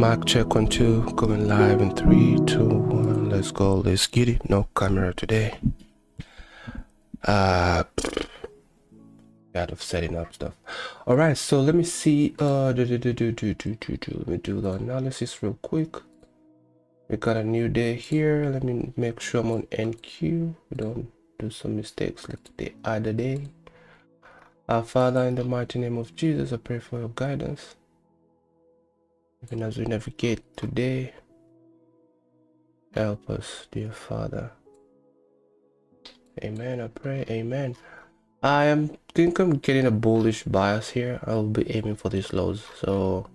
Mic check 1 2, going live in 3 2 1. Let's go. Let's get it. No camera today. Out of setting up stuff. All right, so let me see. Let me do the analysis real quick. We got a new day here. Let me make sure I'm on NQ. We don't do some mistakes like the other day. Our Father, in the mighty name of Jesus, I pray for your guidance. Even as we navigate today, help us, dear Father. Amen. I pray. Amen. think I'm getting a bullish bias here. I'll be aiming for these lows. So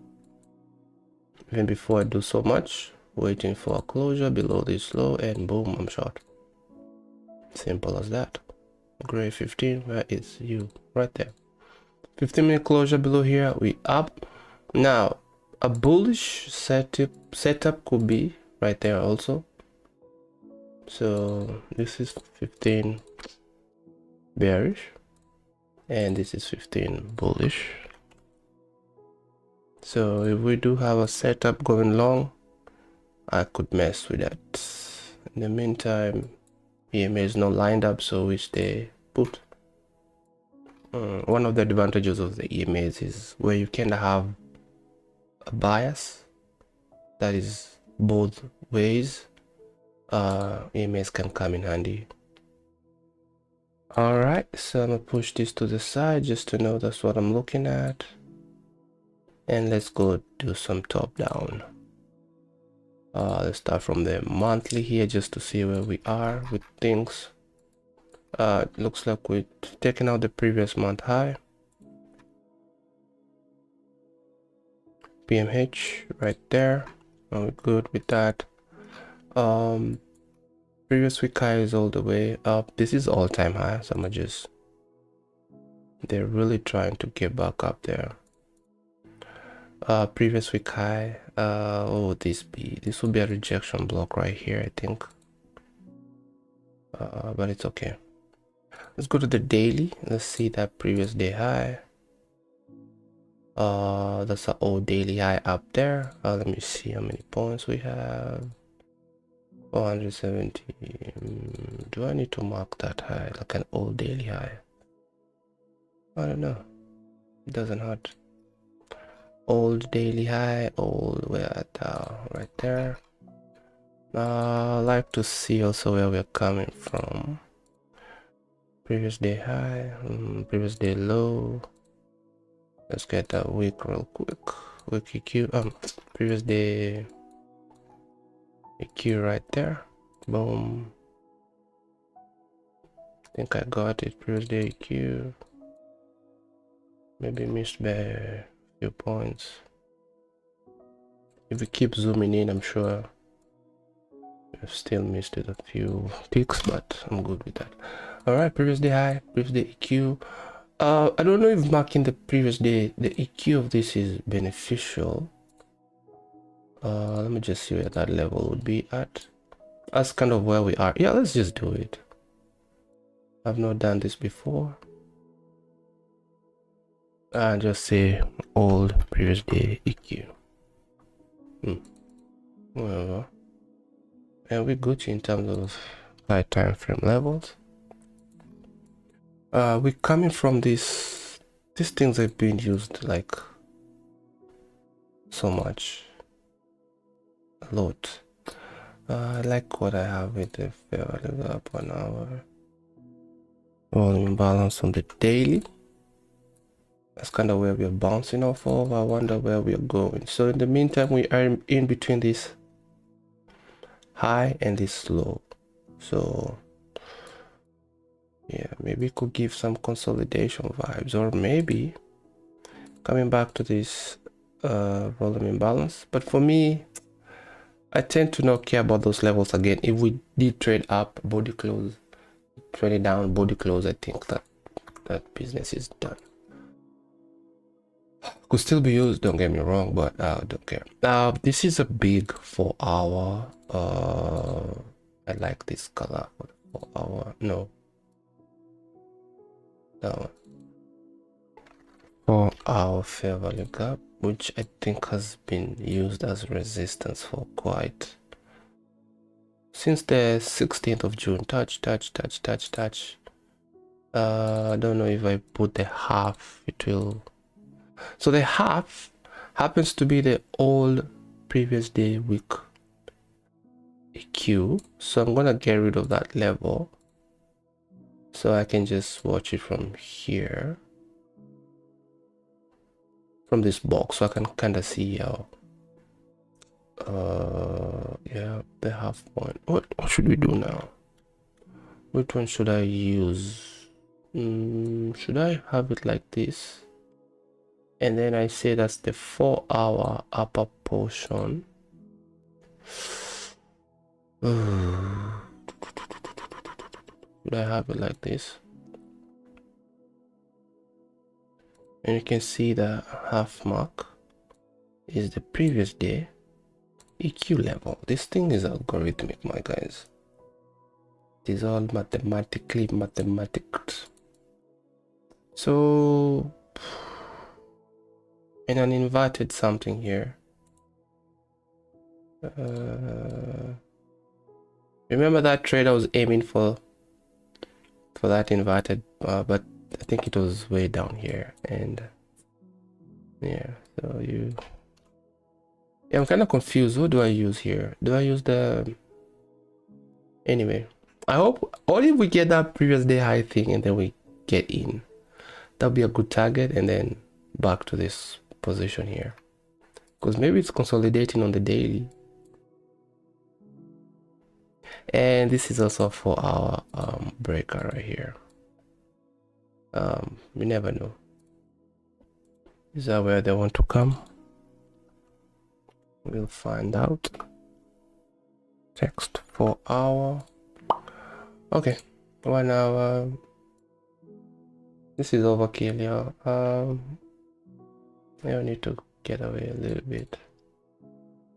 even before I do so much, waiting for a closure below this low, and boom, I'm short. Simple as that. Gray 15, where is you? Right there. 15-minute closure below here. We up. Now, a bullish setup could be right there also. So this is 15 bearish, and this is 15 bullish. So if we do have a setup going long, I could mess with that. In the meantime, EMA is not lined up, so we stay put. One of the advantages of the EMAs is where you can have a bias that is both ways. EMAs can come in handy. All right, so I'm gonna push this to the side just to know that's what I'm looking at, and let's go do some top down. Let's start from the monthly here just to see where we are with things. It looks like we've taken out the previous month high. PMH right there, and we're good with that. Previous week high is all the way up. This is all-time high, so they're really trying to get back up there. Previous week high, this will be a rejection block right here, I think. But it's okay. Let's go to the daily. Let's see that previous day high. That's an old daily high up there. Let me see how many points we have. 470. Do I need to mark that high like an old daily high? I don't know. It doesn't hurt. Old daily high, we're at right there. I like to see also where we're coming from. Previous day high, previous day low. Let's get that week real quick. Week EQ, previous day EQ right there. Boom. I think I got it. Previous day EQ. Maybe missed by a few points. If we keep zooming in, I'm sure I've still missed it a few ticks, but I'm good with that. All right, previous day high, previous day EQ. I don't know if marking the previous day, the EQ of this is beneficial. Let me just see where that level would be at. That's kind of where we are. Yeah, let's just do it. I've not done this before. Just say old previous day EQ. Whatever. And we're good in terms of high time frame levels. We're coming from these things have been used like so much, a lot. I like what I have with the fair value up 1 hour. Volume balance on the daily. That's kind of where we're bouncing off of. I wonder where we're going. So in the meantime, we are in between this high and this low. So yeah, maybe it could give some consolidation vibes, or maybe coming back to this volume imbalance. But for me, I tend to not care about those levels again. If we did trade up, body close, trade it down, body close, I think that business is done. Could still be used, don't get me wrong, but I don't care. Now this is a big 4 hour. I like this color for the 4 hour. No, that one. 4 hour fair value gap, which I think has been used as resistance for quite since the 16th of June. Touch. I don't know if I put the half, it will. So the half happens to be the old previous day wick. EQ, so I'm gonna get rid of that level so I can just watch it from here, from this box, so I can kind of see how yeah, the half point. What should we do now? Which one should I use? Should I have it like this? And then I say that's the 4-hour upper portion. Should I have it like this? And you can see the half mark is the previous day EQ level. This thing is algorithmic, my guys. It is all mathematics. So in an inverted something here, remember that trade I was aiming for that inverted, but I think it was way down here, and yeah, so I'm kind of confused. What do I use here? Do I use the, anyway, I hope only if we get that previous day high thing and then we get in, that'll be a good target, and then back to this position here, because maybe it's consolidating on the daily. And this is also a 4-hour breaker right here. You never know. Is that where they want to come? We'll find out. Text 4-hour. Okay, 1 hour. This is overkill, yeah. I need to get away a little bit.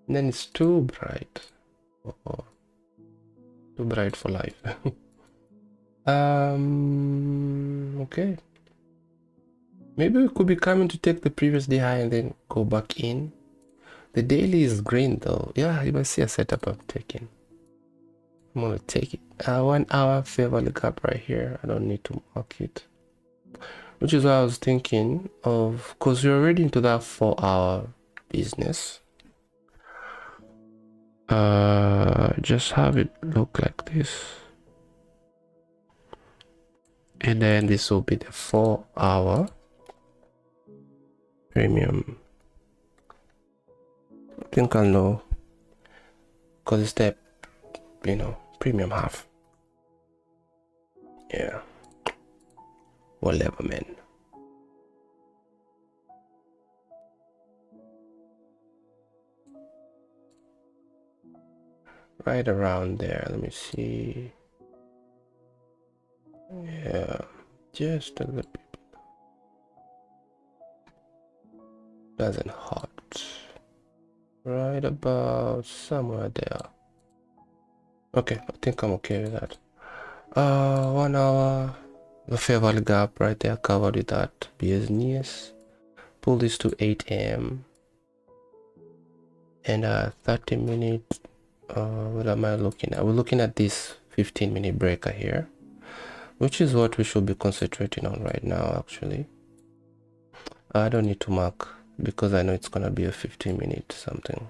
And then it's too bright. Oh, too bright for life. Okay. Maybe we could be coming to take the previous day high and then go back in. The daily is green though. Yeah, you must see a setup I'm taking. I'm gonna take it. 1 hour fair value gap right here. I don't need to mark it. Which is what I was thinking of, because we're already into that 4-hour business. Just have it look like this. And then this will be the 4-hour premium. I think I'll know, because it's the, premium half. Yeah. Whatever, man. Right around there. Let me see. Yeah, just a little bit. Doesn't hurt. Right about somewhere there. Okay, I think I'm okay with that. 1 hour. The fair value gap right there, covered with that business. Pull this to 8 a.m. and 30 minutes. What am I looking at? We're looking at this 15-minute breaker here, which is what we should be concentrating on right now. Actually, I don't need to mark because I know it's gonna be a 15-minute something.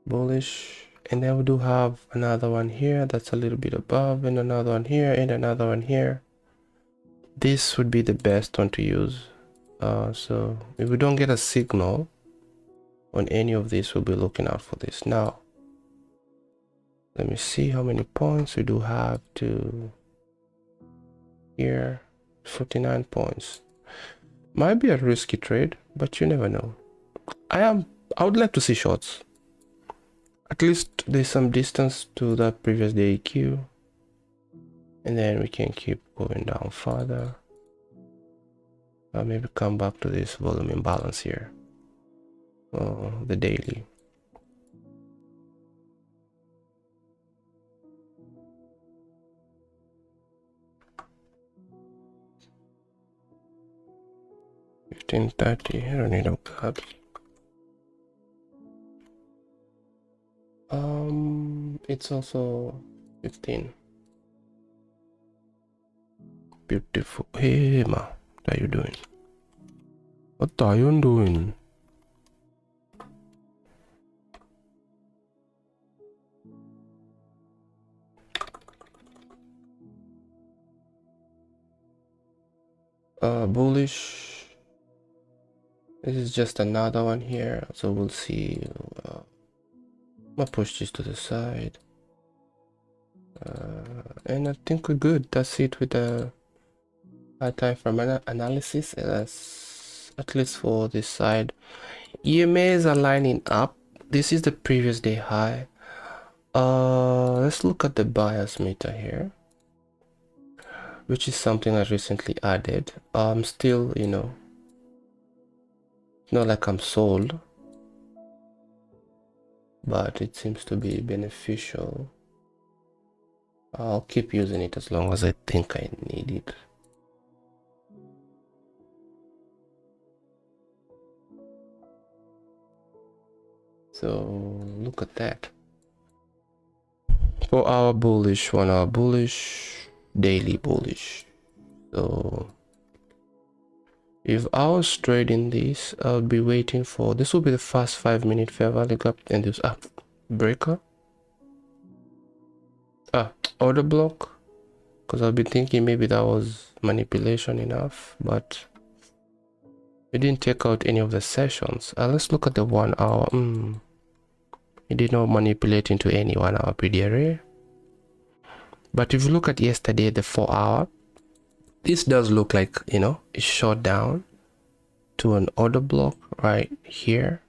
Bullish. And then we do have another one here that's a little bit above, and another one here, and another one here. This would be the best one to use. So if we don't get a signal on any of this, we'll be looking out for this. Now, let me see how many points we do have to here. 49 points. Might be a risky trade, but you never know. I would like to see shorts. At least there's some distance to the previous day EQ, and then we can keep going down further. Maybe come back to this volume imbalance here. The daily. $15.30. I don't need no gaps. It's also 15. Beautiful. Hey, ma, what are you doing? What are you doing? Bullish. This is just another one here, so we'll see. I'm gonna push this to the side, and I think we're good. That's it with the high time frame analysis. That's at least for this side. EMAs are lining up. This is the previous day high. Let's look at the buyers meter here, which is something I recently added. Still, you know, not like I'm sold, but it seems to be beneficial. I'll keep using it as long as I think I need it. So look at that. For our bullish, 1 hour bullish, daily bullish. So if I was trading this, I would be waiting for this. Will be the first 5-minute fair value gap, and this breaker, order block, because I've been thinking maybe that was manipulation enough, but it didn't take out any of the sessions. Let's look at the 1 hour. It did not manipulate into any 1 hour PDRA. But if you look at yesterday, the 4 hour, this does look like, you know, it shot down to an order block right here,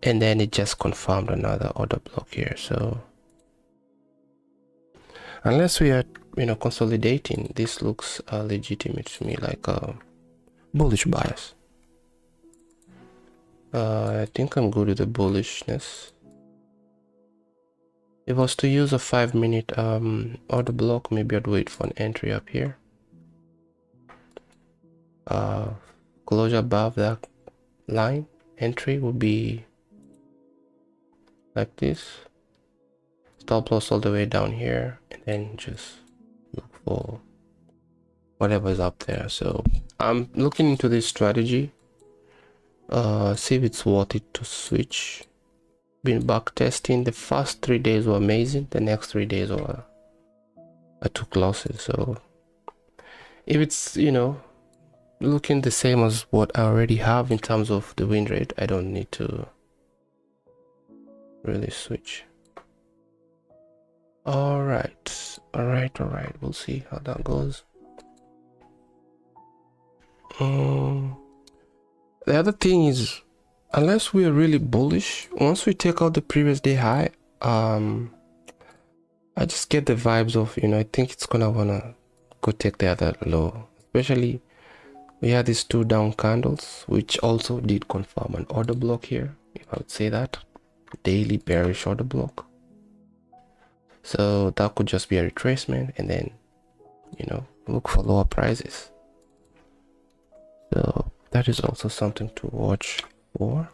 and then it just confirmed another order block here. So unless we are, you know, consolidating, this looks legitimate to me, like a bullish bias. I think I'm good with the bullishness. If I was to use a 5-minute order block, maybe I'd wait for an entry up here. Closure above that line, entry would be like this. Stop loss all the way down here, and then just look for whatever is up there. So I'm looking into this strategy, see if it's worth it to switch. Been back testing. The first 3 days were amazing. The next 3 days were, I took losses. So if it's, you know, looking the same as what I already have in terms of the win rate, I don't need to really switch. All right. We'll see how that goes. The other thing is, unless we are really bullish, once we take out the previous day high, I just get the vibes of, you know, I think it's gonna wanna go take the other low. Especially we had these 2 down candles, which also did confirm an order block here, if I would say that. Daily bearish order block. So that could just be a retracement, and then, you know, look for lower prices. So that is also something to watch for.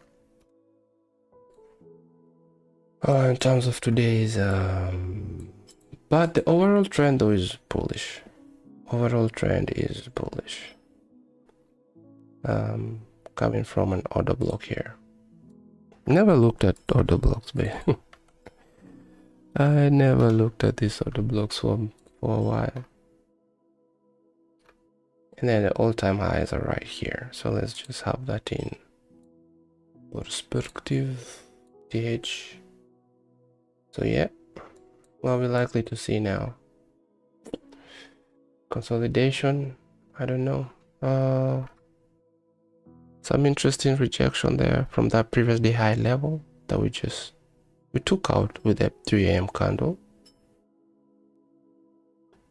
In terms of today's, but the overall trend though is bullish. Overall trend is bullish. Coming from an order block here. Never looked at order blocks, babe. I never looked at these order blocks for a while. And then the all-time highs are right here. So let's just have that in perspective. TH. So yeah, what we're likely to see now. Consolidation, I don't know. Some interesting rejection there from that previous day high level that we took out with the 3 a.m. candle.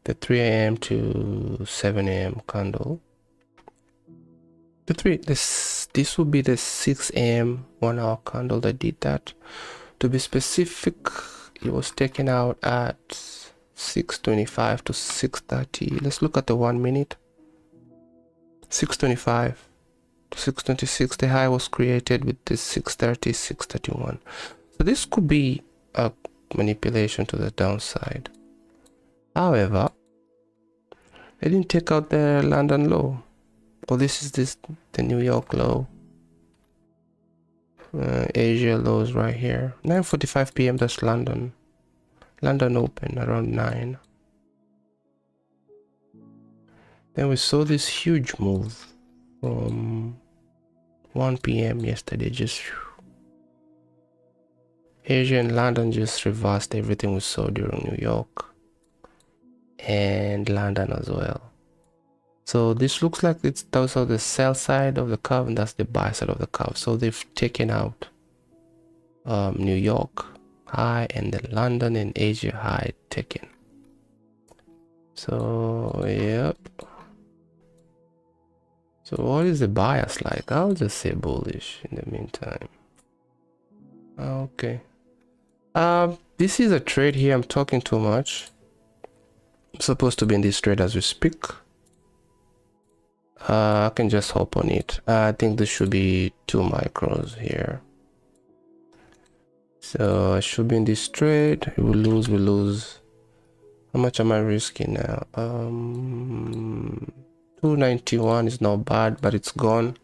The 3 a.m. to 7 a.m. candle. This would be the 6 a.m. 1 hour candle that did that. To be specific, it was taken out at 6:25 to 6:30. Let's look at the 1 minute. 6:25 to 6:26. The high was created with this 6:30, 6:31. So this could be a manipulation to the downside. However, they didn't take out the London low. Well, this is the New York low. Asia lows right here. 9:45 p.m. That's London. London open around 9. Then we saw this huge move from 1 p.m. yesterday. Just Asia and London just reversed everything we saw during New York and London as well. So this looks like it's also the sell side of the curve, and that's the buy side of the curve. So they've taken out New York high and the London and Asia high taken. So yep. So what is the bias like? I'll just say bullish in the meantime. Okay. This is a trade here. I'm talking too much. I'm supposed to be in this trade as we speak. I can just hop on it. I think this should be 2 micros here. So I should be in this trade. We lose, we lose. How much am I risking now? 291 is not bad, but it's gone.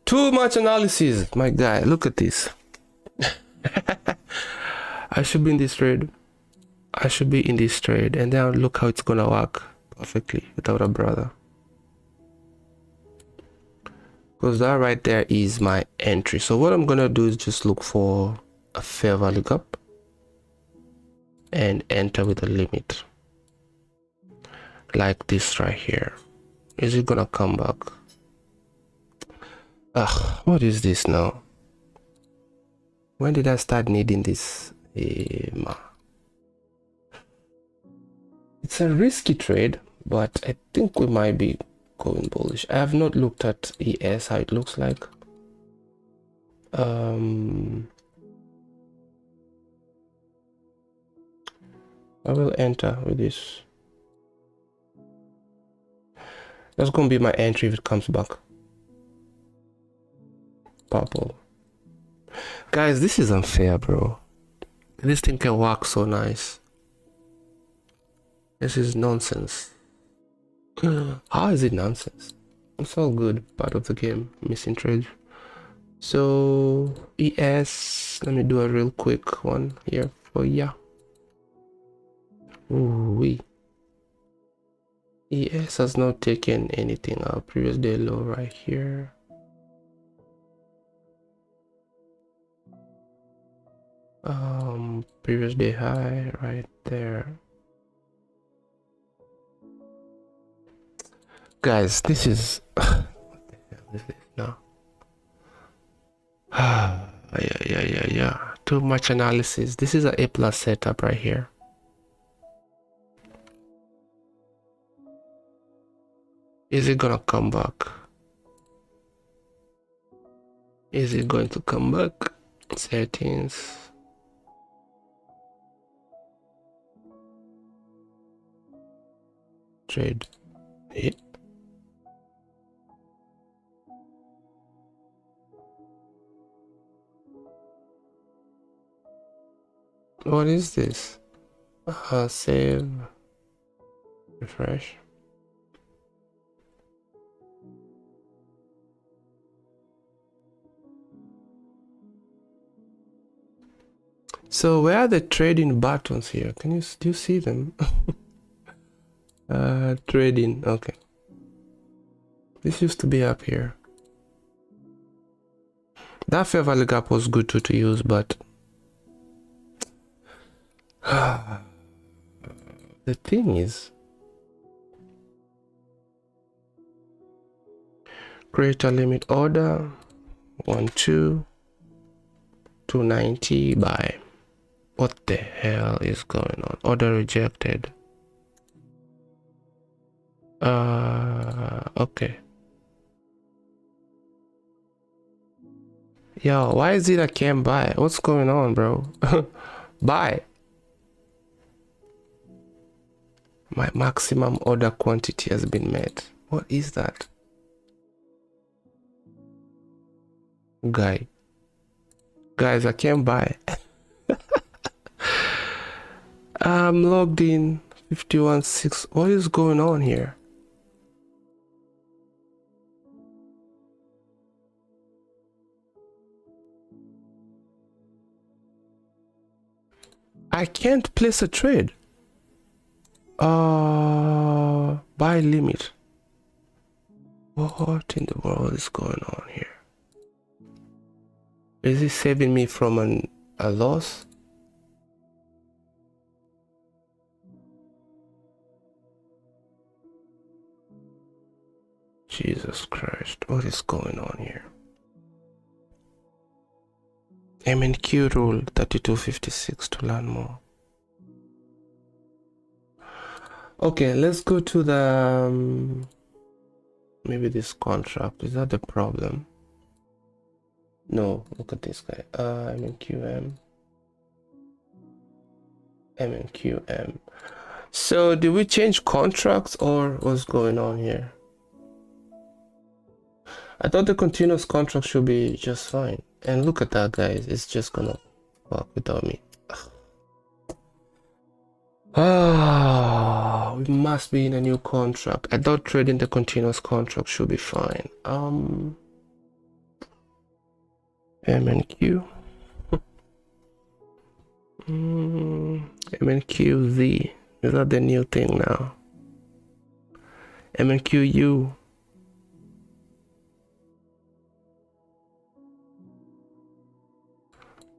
Too much analysis, my guy. Look at this. I should be in this trade. I should be in this trade, and then look how it's gonna work perfectly without a brother. Because that right there is my entry. So what I'm gonna do is just look for a fair value gap and enter with a limit like this right here. Is it gonna come back? What is this now? When did I start needing this? It's a risky trade, but I think we might be going bullish. I have not looked at ES, how it looks like. I will enter with this. That's gonna be my entry if it comes back. Purple. Guys, this is unfair, bro. This thing can work so nice. This is nonsense. How is it nonsense? It's all good, part of the game. Missing trade. So ES, let me do a real quick one here for ya. Ooh, ES has not taken anything out. Previous day low right here. Previous day high right there. Guys, this is what the hell is this now? Yeah. Too much analysis. This is a A+ setup right here. Is it gonna come back? Is it going to come back? Settings. Trade. Yeah. What is this? Save. Refresh. So where are the trading buttons here? Do you see them? Trading. Okay. This used to be up here. That fair value gap was good to use, but the thing is, create a limit order 290 buy. What the hell is going on? Order rejected. Okay. Yo, why is it I can't buy? What's going on, bro? Buy. My maximum order quantity has been met. What is that? Guys, I can't buy. I'm logged in 51.6. What is going on here? I can't place a trade. Buy limit. What in the world is going on here? Is it saving me from a loss? Jesus Christ, what is going on here? M&Q rule 3256 to learn more. Okay, let's go to the maybe this contract. Is that the problem? No, look at this guy. M&QM. M&QM. So did we change contracts or what's going on here? I thought the continuous contract should be just fine. And look at that, guys. It's just gonna work without me. Ah, we must be in a new contract. I thought trading the continuous contract should be fine. M&Q. M&QZ. Is that the new thing now? M&QU.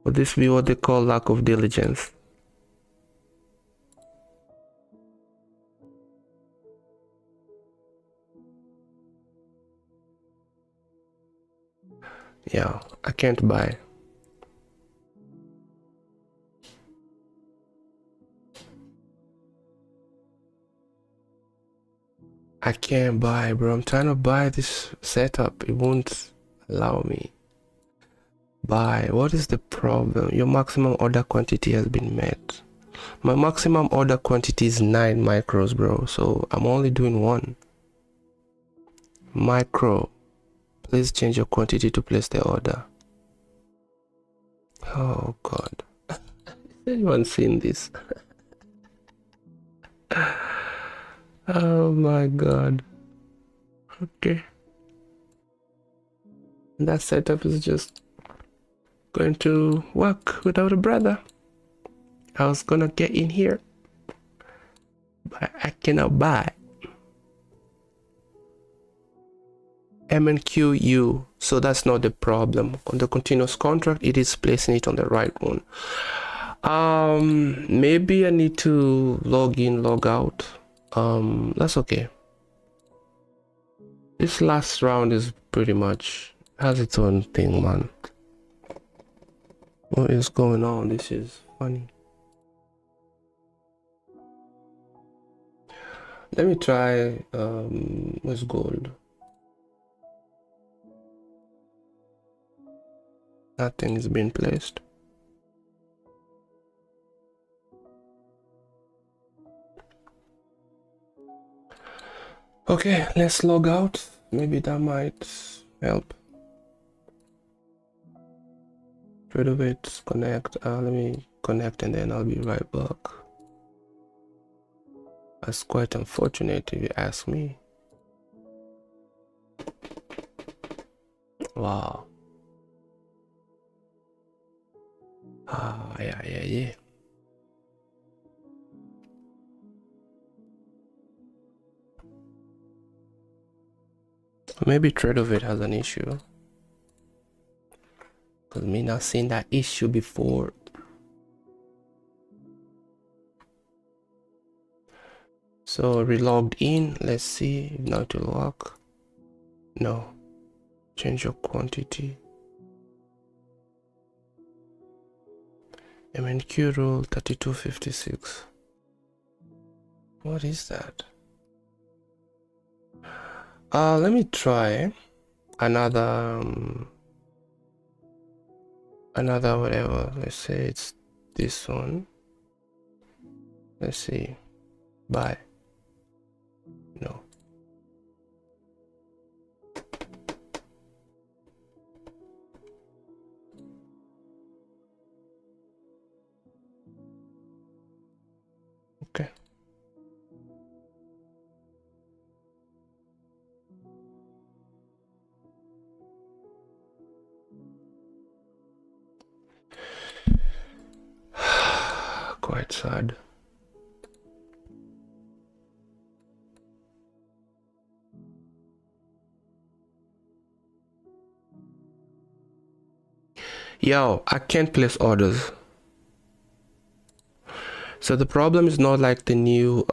Would this be what they call lack of diligence? Yeah, I can't buy. I can't buy, bro. I'm trying to buy this setup. It won't allow me. Buy. What is the problem? Your maximum order quantity has been met. My maximum order quantity is 9 micros, bro. So I'm only doing 1. Micro. Please change your quantity to place the order. Oh, God. Has anyone seen this? Oh, my God. Okay. That setup is just going to work without a brother. I was gonna get in here, but I cannot buy. M&QU, so that's not the problem. On the continuous contract, it is placing it on the right one. Maybe I need to log in, log out. That's okay. This last round is pretty much has its own thing, man. What is going on? This is funny. Let me try what's gold. Nothing is being placed. Okay, let's log out. Maybe that might help. Rid of it, connect. Let me connect and then I'll be right back. That's quite unfortunate if you ask me. Wow. Yeah. Maybe trade of it has an issue. Because me not seeing that issue before. So relogged in. Let's see if now it will work. No. Change your quantity. M&Q rule 3256. What is that? Let me try another whatever. Let's say it's this one. Let's see. Buy. No. Okay. Quite sad. Yo, I can't place orders. So the problem is not like the new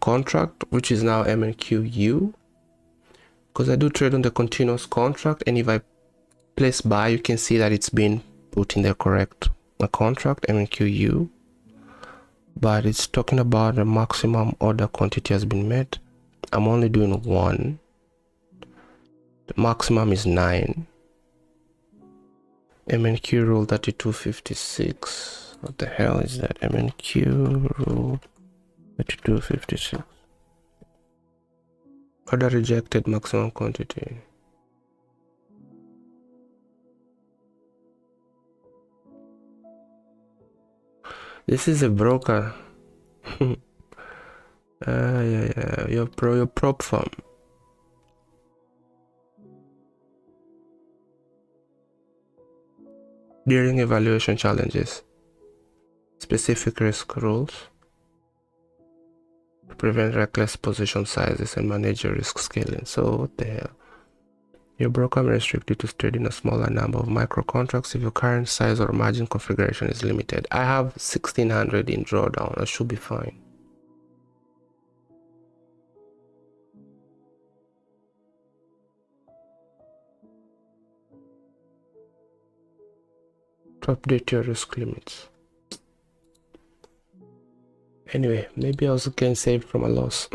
contract, which is now MNQU, because I do trade on the continuous contract, and if I place buy, you can see that it's been put in the correct contract, MNQU, but it's talking about the maximum order quantity has been met. I'm only doing one. The maximum is 9. MNQ rule 3256. What the hell is that? MNQ rule 3256. Order rejected, maximum quantity. This is a broker. Yeah. Your prop firm. During evaluation challenges, specific risk rules to prevent reckless position sizes and manage your risk scaling. So what the hell? Your broker may restrict you to trading a smaller number of micro contracts if your current size or margin configuration is limited. I have 1600 in drawdown. I should be fine. To update your risk limits. Anyway, maybe I also can save from a loss.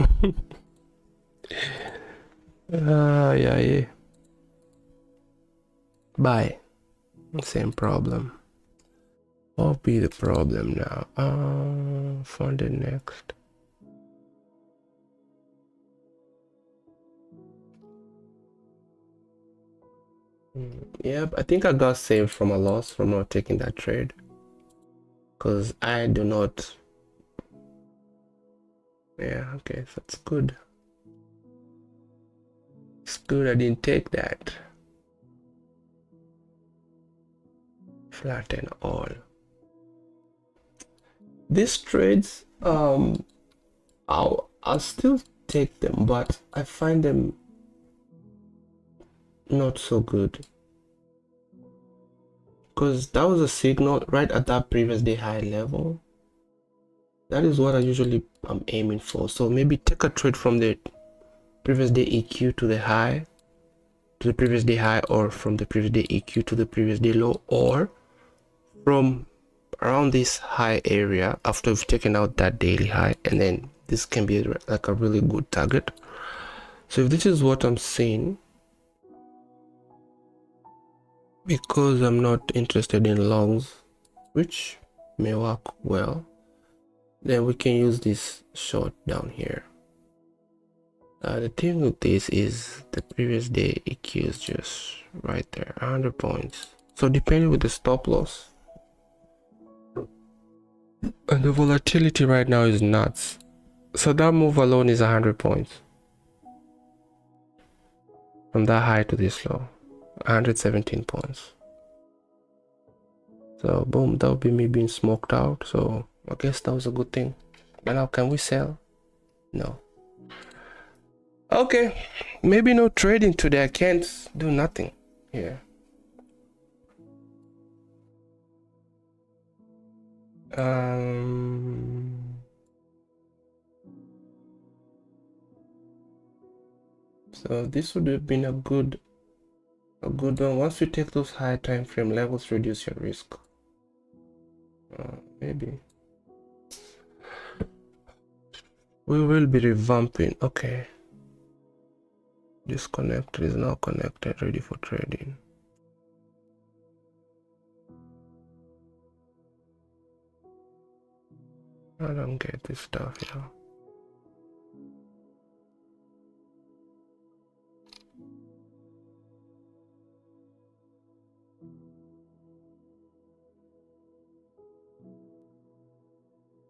Yeah. Buy. Same problem. What will be the problem now? FundedNext. Yep, I think I got saved from a loss from not taking that trade. Because I do not. Yeah, okay, so that's good. It's good I didn't take that. Flatten all. These trades, I'll still take them, but I find them not so good. Because that was a signal right at that previous day high level. That is what I usually am aiming for. So maybe take a trade from the previous day EQ to the high, to the previous day high, or from the previous day EQ to the previous day low, or from around this high area after we've taken out that daily high, and then this can be like a really good target. So if this is what I'm seeing, because I'm not interested in longs, which may work well, then we can use this short down here. The thing with this is the previous day EQ is just right there, 100 points. So depending with the stop loss, and the volatility right now is nuts. So that move alone is 100 points. From that high to this low, 117 points. So boom, that would be me being smoked out. So I guess that was a good thing. But now can we sell? No. Okay, maybe no trading today. I can't do nothing here. So this would have been a good one. Once you take those high time frame levels, reduce your risk. Maybe we will be revamping. Okay, disconnected is now connected, ready for trading. I don't get this stuff here.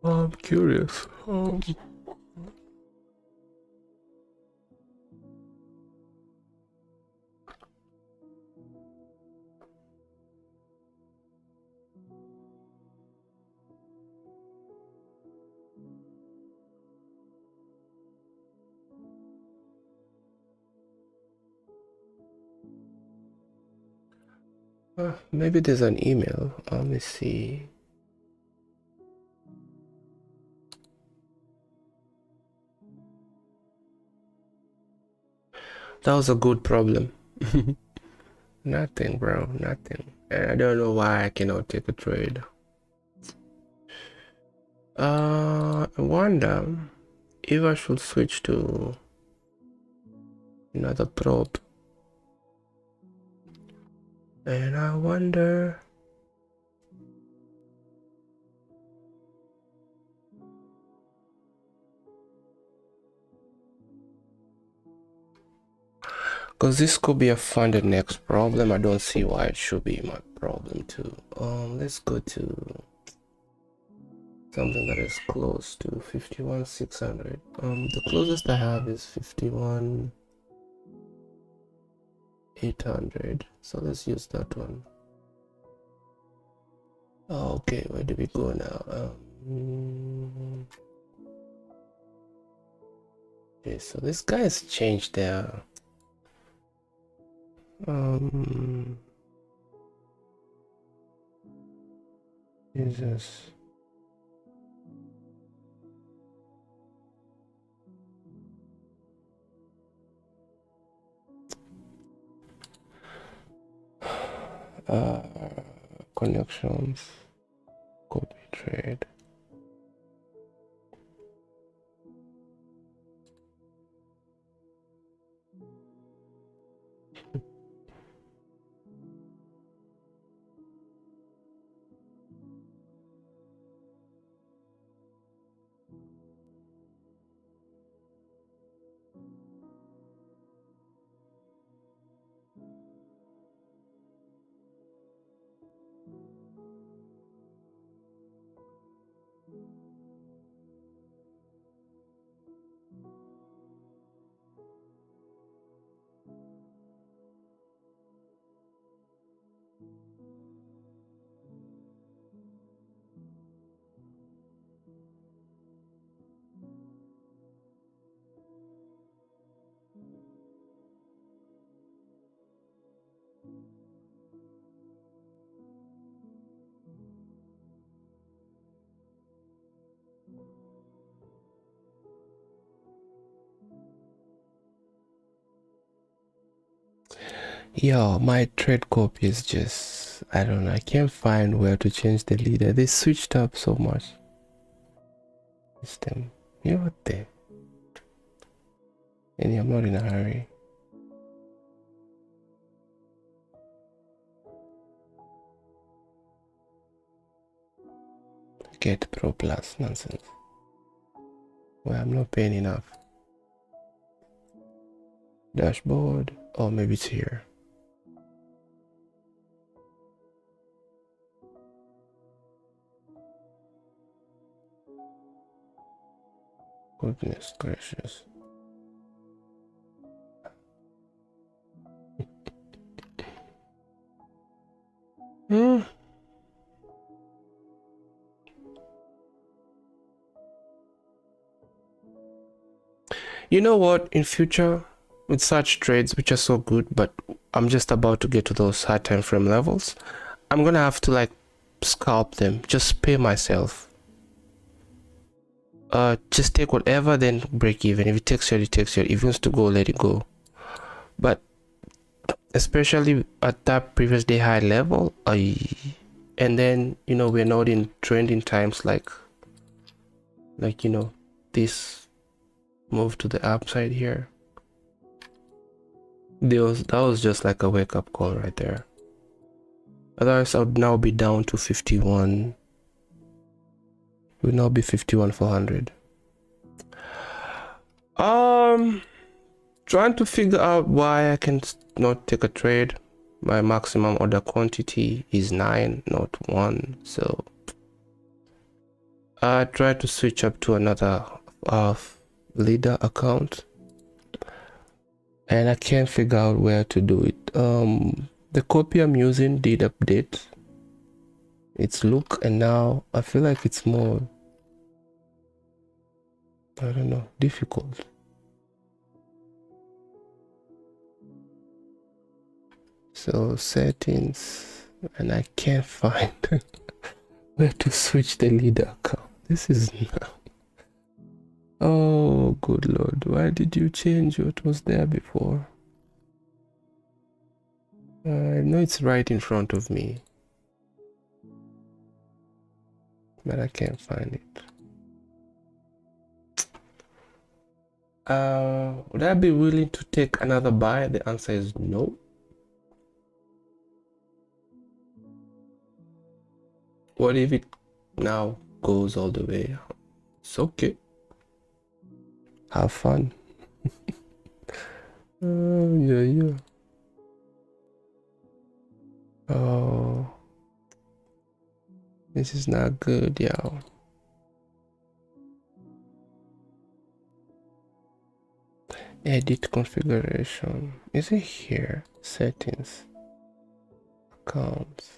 I'm curious. Maybe there's an email. Let me see. That was a good problem. Nothing, bro. Nothing. And I don't know why I cannot take a trade. I wonder if I should switch to another probe. And I wonder... Because this could be a FundedNext problem. I don't see why it should be my problem too. Let's go to something that is close to 51,600. The closest I have is 51,800. So let's use that one. Okay, where do we go now? Okay, so this guy has changed there. Jesus. Connections, copy trade. Yeah, my trade copy is just, I don't know, I can't find where to change the leader. They switched up so much. System. Yeah, what the? And I'm not in a hurry. Get Pro Plus nonsense. Well, I'm not paying enough. Dashboard. Oh, maybe it's here. Goodness gracious. Hmm. You know what? In future, with such trades which are so good, but I'm just about to get to those high time frame levels, I'm gonna have to like scalp them, just pay myself. Just take whatever, then break even. If it takes you, it takes you. If it wants to go, let it go. But especially at that previous day high level, and then you know we're not in trending times like you know this move to the upside here. That was just like a wake-up call right there. Otherwise I would now be down to 51. Would now be 51,400. Trying to figure out why I can not take a trade. My maximum order quantity is 9, not 1. So I try to switch up to another leader account, and I can't figure out where to do it. The copy I'm using did update its look, and now I feel like it's more, I don't know, difficult. So settings, and I can't find where to switch the leader account. This is now. Oh, good Lord. Why did you change what was there before? I know it's right in front of me, but I can't find it. Would I be willing to take another buy? The answer is no. What if it now goes all the way? It's okay. Have fun. Yeah. Oh, this is not good, y'all. Edit configuration. Is it here? Settings. Accounts.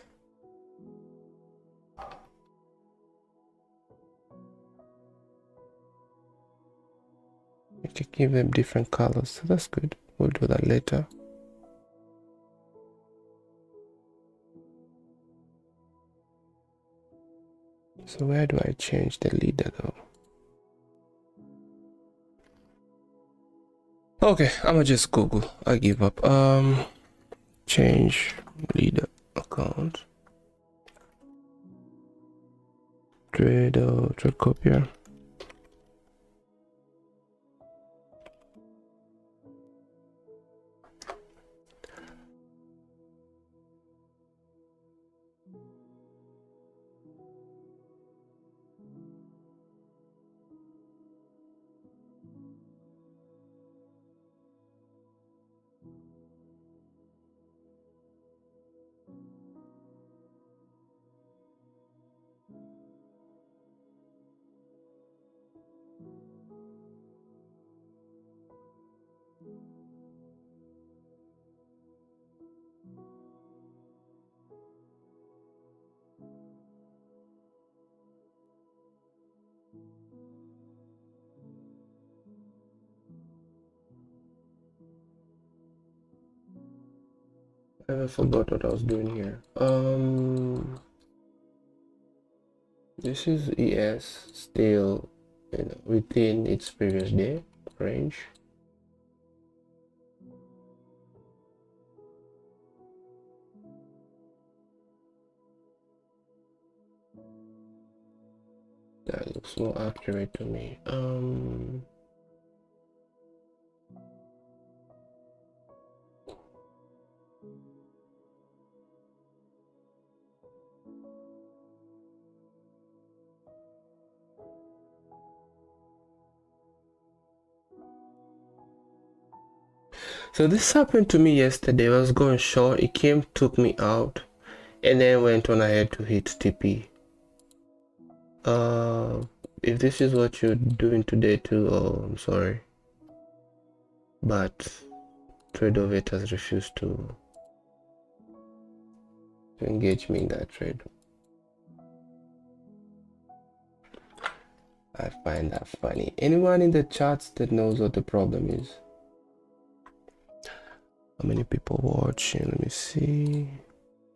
You can give them different colors, so that's good. We'll do that later. So where do I change the leader though? Okay, I'ma just Google. I give up. Change leader account. Trade copier. I forgot what I was doing here. This is ES still, within its previous day range. That looks more accurate to me. So this happened to me yesterday. I was going short, it came, took me out, and then went on ahead to hit TP. If this is what you're doing today too, oh, I'm sorry, but Trade of it has refused to engage me in that trade. I find that funny. Anyone in the chats that knows what the problem is? How many people watching? Let me see.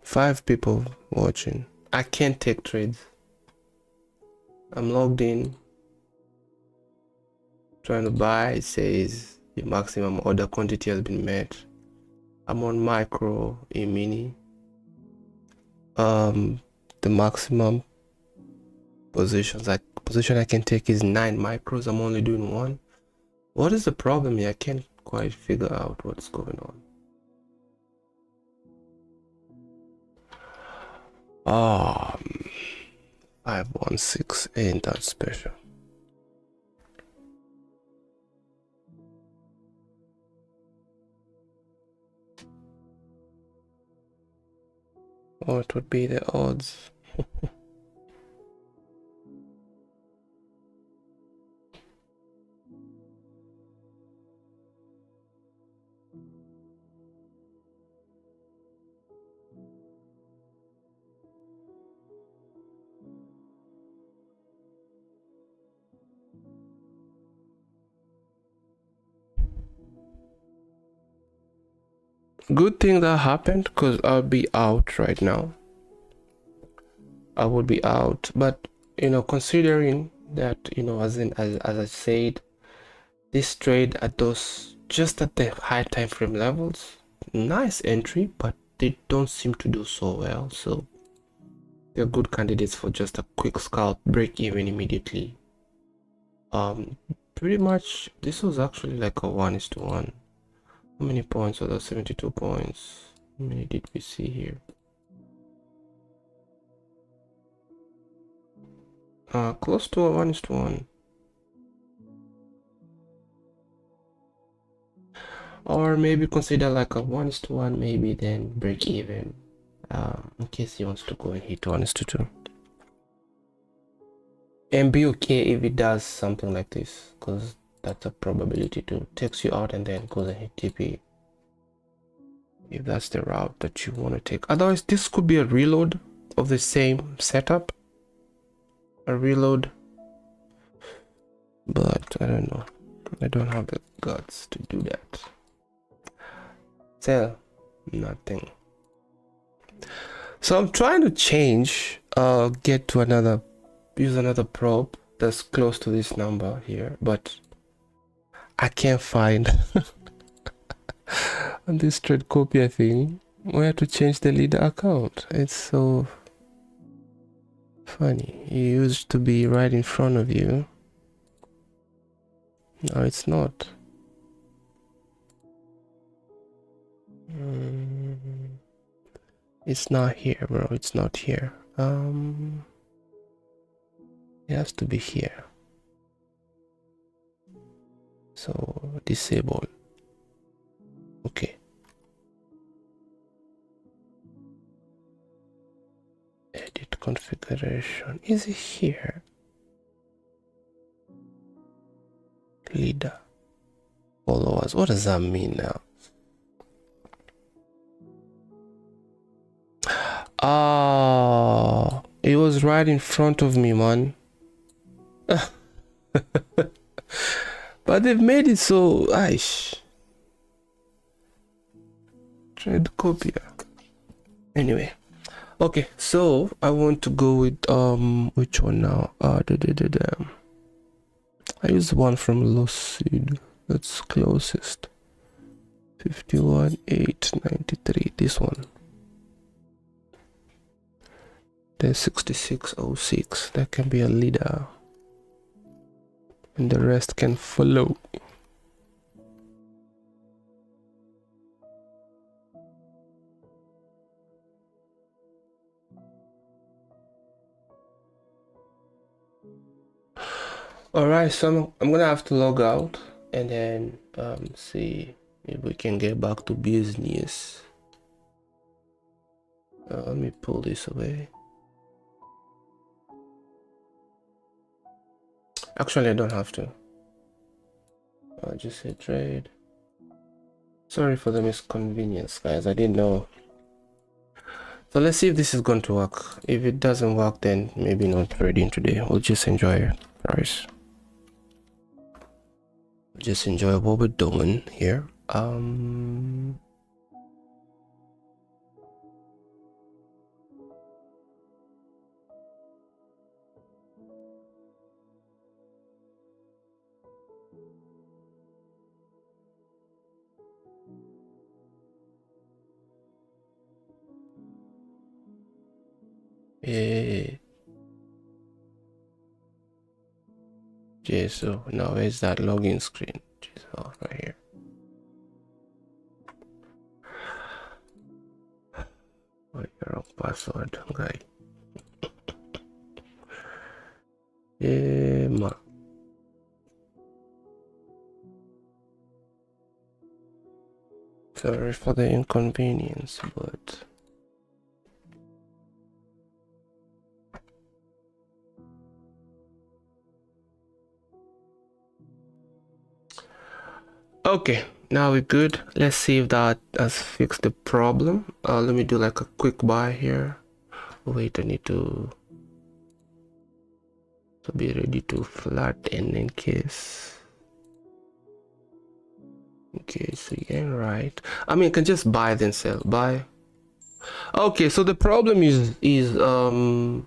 5 people watching. I can't take trades. I'm logged in, trying to buy. It says the maximum order quantity has been met. I'm on micro, a mini. The maximum position I can take is 9 micros. I'm only doing 1. What is the problem here? I can't quite figure out what's going on. 516 ain't that special. What would be the odds? Good thing that happened, because I'll be out right now. I would be out, but you know, considering that, you know, as I said, this trade at those just at the high time frame levels, nice entry, but they don't seem to do so well. So they're good candidates for just a quick scalp, break even immediately. Pretty much this was actually like a 1:1. How many points are there? 72 points. How many did we see here? Close to a 1:1. Or maybe consider like a 1:1, maybe then break even. In case he wants to go and hit 1:2. And be okay if it does something like this, because that's a probability to takes you out and then goes and hit TP. If that's the route that you want to take. Otherwise, this could be a reload of the same setup. A reload. But I don't know. I don't have the guts to do that. Sell. Nothing. So I'm trying to change, get to another, use another probe that's close to this number here, but I can't find on this trade copier thing where to change the leader account. It's so funny. It used to be right in front of you. No, it's not. It's not here, bro. It's not here. It has to be here. So disable. Okay. Edit configuration. Is it here? Leader. Followers. What does that mean now? Ah, it was right in front of me, man. But they've made it so aish. Trade copier. Anyway, okay, so I want to go with which one now? I use one from Lucid. That's closest. 51,893. This one. There's 6606. That can be a leader, and the rest can follow. All right, so I'm gonna have to log out and then see if we can get back to business. Let me pull this away. Actually, I don't have to. I'll just say trade. Sorry for the misconvenience, guys. I didn't know. So let's see if this is going to work. If it doesn't work, then maybe not trading today. We'll just enjoy price. Just enjoy what we're doing here. Yeah. So now where's that login screen? Oh, right here. Oh, your wrong password, guy. Yeah, ma. Sorry for the inconvenience, but okay, now we're good. Let's see if that has fixed the problem. Let me do like a quick buy here. Wait, I need to be ready to flatten in case. Okay, so yeah, right. I mean, I can just buy then sell. Buy. Okay, so the problem is the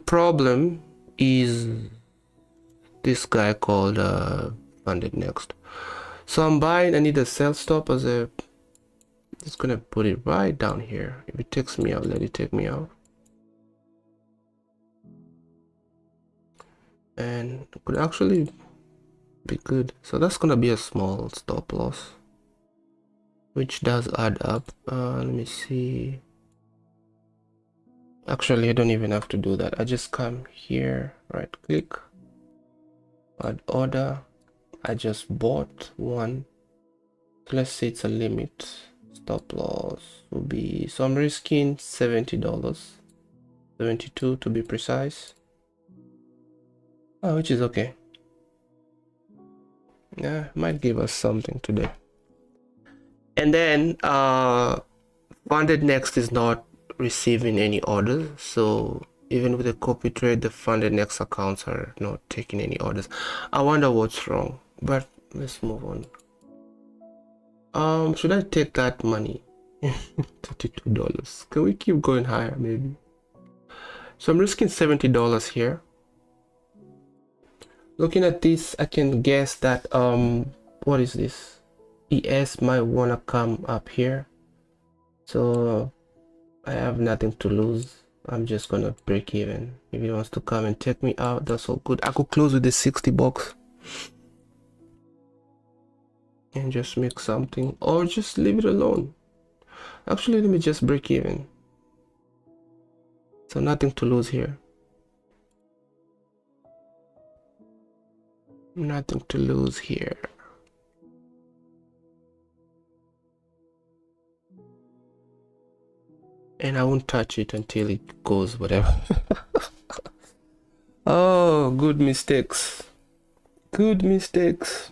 problem is this guy called FundedNext. So I'm buying. I need a sell stop as a. It's gonna put it right down here. If it takes me out, let it take me out. And it could actually be good. So that's gonna be a small stop loss, which does add up. Let me see. Actually, I don't even have to do that. I just come here, right click, add order. I just bought one. So let's say it's a limit. Stop loss will be, so I'm risking $70, 72 to be precise. Oh, which is okay. Yeah, might give us something today. And then FundedNext is not receiving any orders, so even with the copy trade, the FundedNext accounts are not taking any orders. I wonder what's wrong, but let's move on. Should I take that money? $32. Can we keep going higher maybe? So I'm risking $70 here. Looking at this, I can guess that what is this? ES might wanna come up here. So I have nothing to lose. I'm just gonna break even. If he wants to come and take me out, that's all good. I could close with the $60 and just make something, or just leave it alone. Actually, let me just break even. So nothing to lose here. Nothing to lose here. And I won't touch it until it goes whatever. Oh, good mistakes. Good mistakes.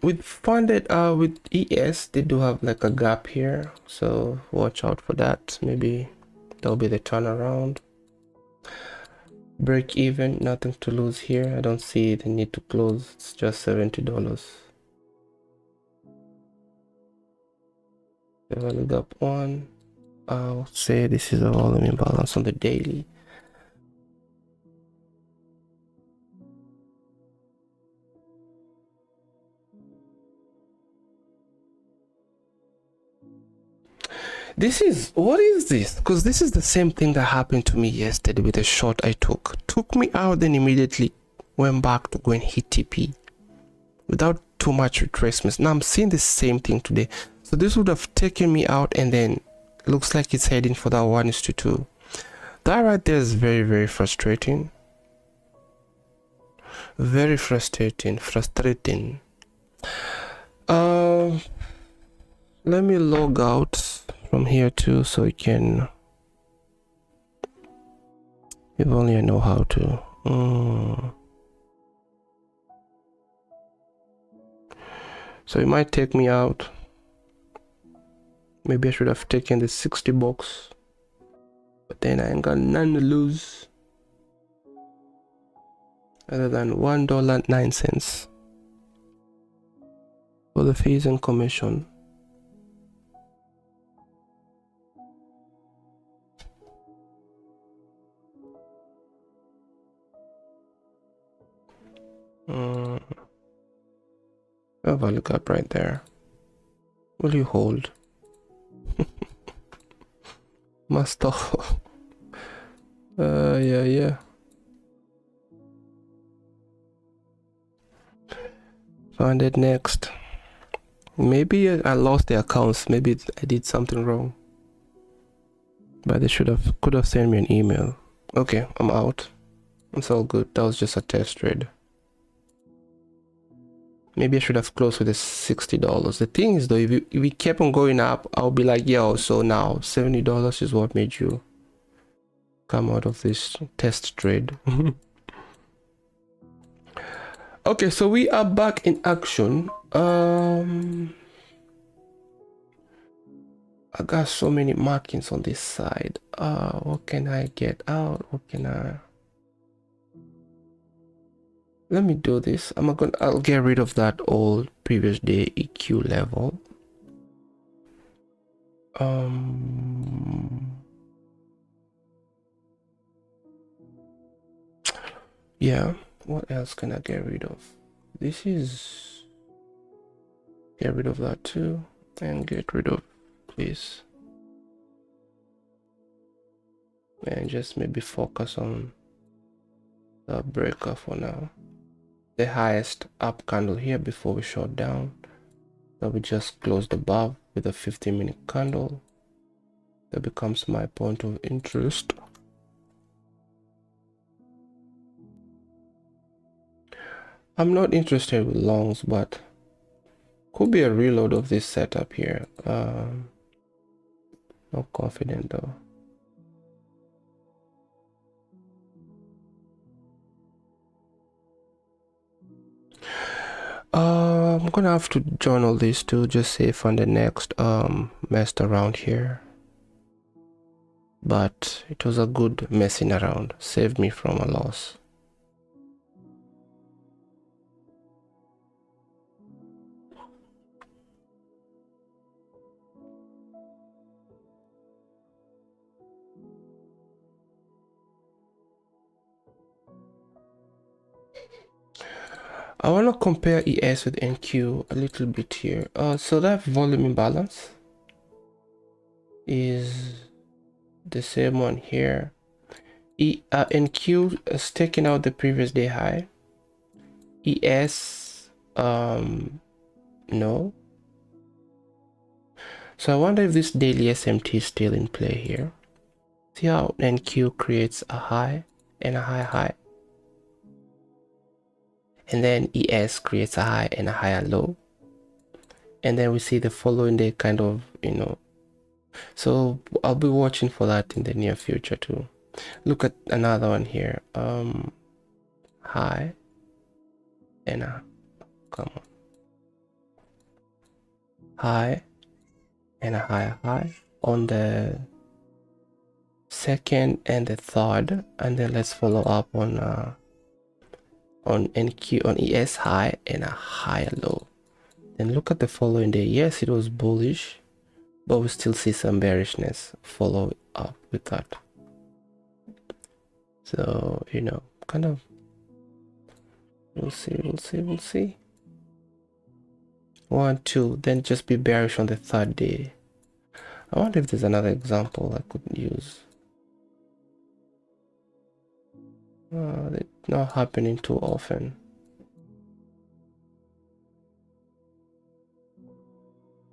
With funded with ES, they do have like a gap here, so watch out for that. Maybe that'll be the turnaround. Break even, nothing to lose here. I don't see the need to close. It's just $70. The value gap one. I'll say this is a volume imbalance on the daily. This is, what is this? Because this is the same thing that happened to me yesterday with a short I took me out, then immediately went back to go and hit TP without too much retracements. Now I'm seeing the same thing today. So this would have taken me out, and then looks like it's heading for that 1:2. That right there is very, very frustrating. Very frustrating. Let me log out from here too, so I can, if only I know how to. So it might take me out. Maybe I should have taken the $60, but then I ain't got none to lose other than $1.09 for the fees and commission. A value gap right there. Will you hold? Must off. Yeah. FundedNext. Maybe I lost the accounts. Maybe I did something wrong. But they could have sent me an email. Okay, I'm out. It's all good. That was just a test trade. Maybe I should have closed with the $60. The thing is though, if we kept on going up, I'll be like, yo, so now $70 is what made you come out of this test trade. Okay, so we are back in action. I got so many markings on this side. What can I get out? What can I... let me do this. I'll get rid of that old previous day EQ level. Yeah, what else can I get rid of? Get rid of that too, and get rid of this, and just maybe focus on the breaker for now. The highest up candle here before we shut down, that we just closed above with a 15-minute candle. That becomes my point of interest. I'm not interested with longs, but could be a reload of this setup here. Not confident though. I'm gonna have to journal this too. Just say FundedNext messed around here, but it was a good messing around. Saved me from a loss. I want to compare ES with NQ a little bit here. So that volume imbalance is the same one here. NQ is taking out the previous day high. ES, no. So I wonder if this daily SMT is still in play here. See how NQ creates a high and a high, and then ES creates a high and a higher low, and then we see the following day kind of, so I'll be watching for that in the near future too. Look at another one here, high and a, come on, high and a higher high on the second and the third, and then let's follow up on NQ, on ES high and a higher low. Then look at the following day. Yes, it was bullish, but we still see some bearishness follow up with that. So, kind of, we'll see. 1, 2, then just be bearish on the third day. I wonder if there's another example I could use. It's not happening too often.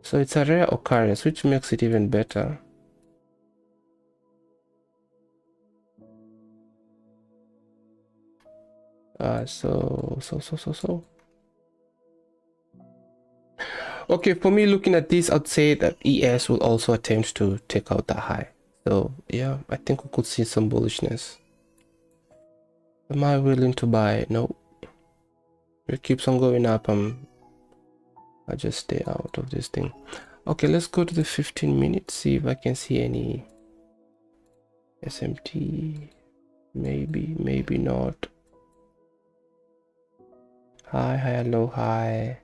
So it's a rare occurrence, which makes it even better. So. Okay, for me, looking at this, I'd say that ES will also attempt to take out that high. So yeah, I think we could see some bullishness. Am I willing to buy? No. It keeps on going up. I just stay out of this thing. Okay, let's go to the 15 minutes, see if I can see any SMT. Maybe not. High, low, high.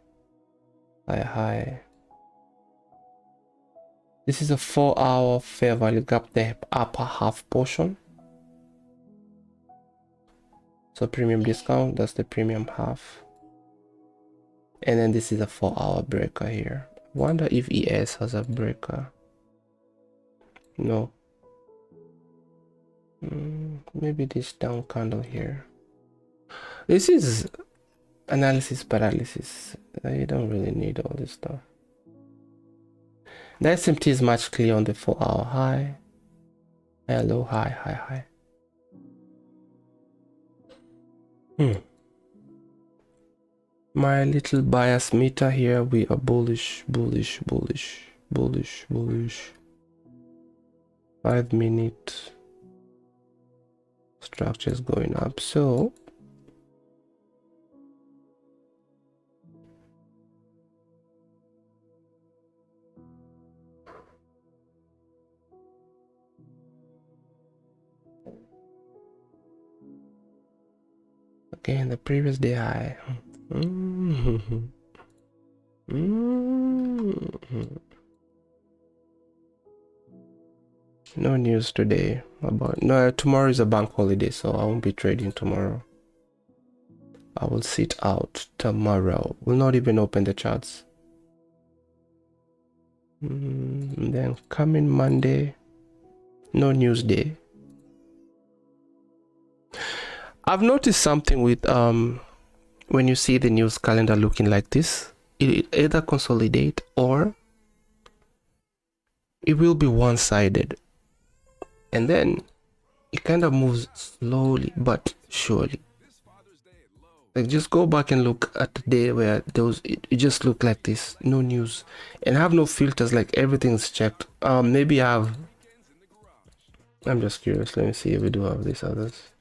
This is a 4-hour fair value gap, the upper half portion. So premium discount, that's the premium half. And then this is a 4-hour breaker here. Wonder if ES has a breaker. No. Maybe this down candle here. This is analysis paralysis. You don't really need all this stuff. The SMT is much clearer on the 4-hour high. Low, high. My little bias meter here, we are bullish. 5-minute structure is going up. So Again, the previous day high. No news today about tomorrow is a bank holiday, so I won't be trading tomorrow. I will sit out tomorrow. Will not even open the charts. Then coming Monday, no news day. I've noticed something with when you see the news calendar looking like this, it either consolidate or it will be one-sided, and then it kind of moves slowly but surely. Like, just go back and look at the day where those it just looked like this, no news, and have no filters, like everything's checked. Maybe I'm just curious. Let me see if we do have these others.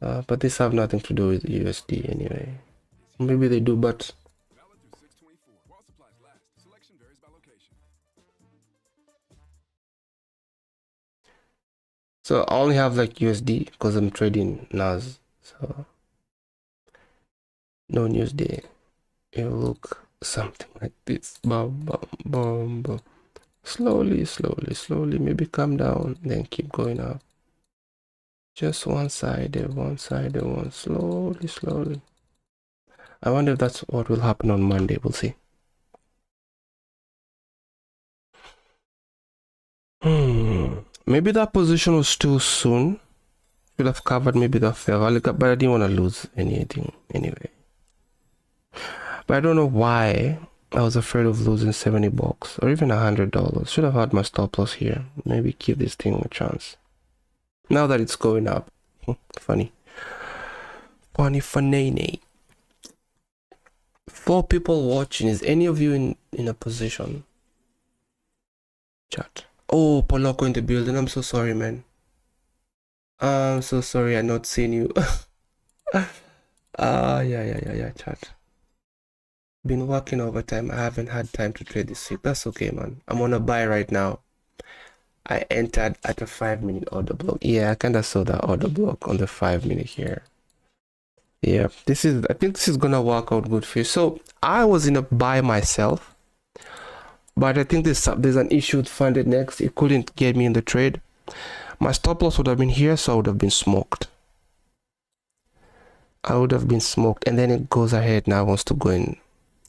But these have nothing to do with USD anyway. Maybe they do, but so I only have like USD because I'm trading NAS. So no news day. It will look something like this. Boom, boom, boom, boom. Slowly, slowly, slowly. Maybe come down, then keep going up. Just one-sided, one-sided, one. Slowly, slowly. I wonder if that's what will happen on Monday. We'll see. Maybe that position was too soon. Should have covered maybe the fair value, but I didn't want to lose anything anyway. But I don't know why I was afraid of losing 70 bucks or even $100. Should have had my stop loss here. Maybe give this thing a chance. Now that it's going up. Funny. Funny. 4 people watching. Is any of you in a position? Chat. Oh, Poloko in the building. I'm so sorry, man. I'm so sorry I not seen you. Yeah, chat. Been working overtime. I haven't had time to trade this week. That's okay, man. I'm on a buy right now. I entered at a 5-minute order block. Yeah, I kind of saw that order block on the 5-minute here. Yeah, I think this is gonna work out good for you. So I was in a buy myself, but I think there's an issue with FundedNext. It couldn't get me in the trade. My stop loss would have been here, so I would have been smoked. And then it goes ahead now, wants to go and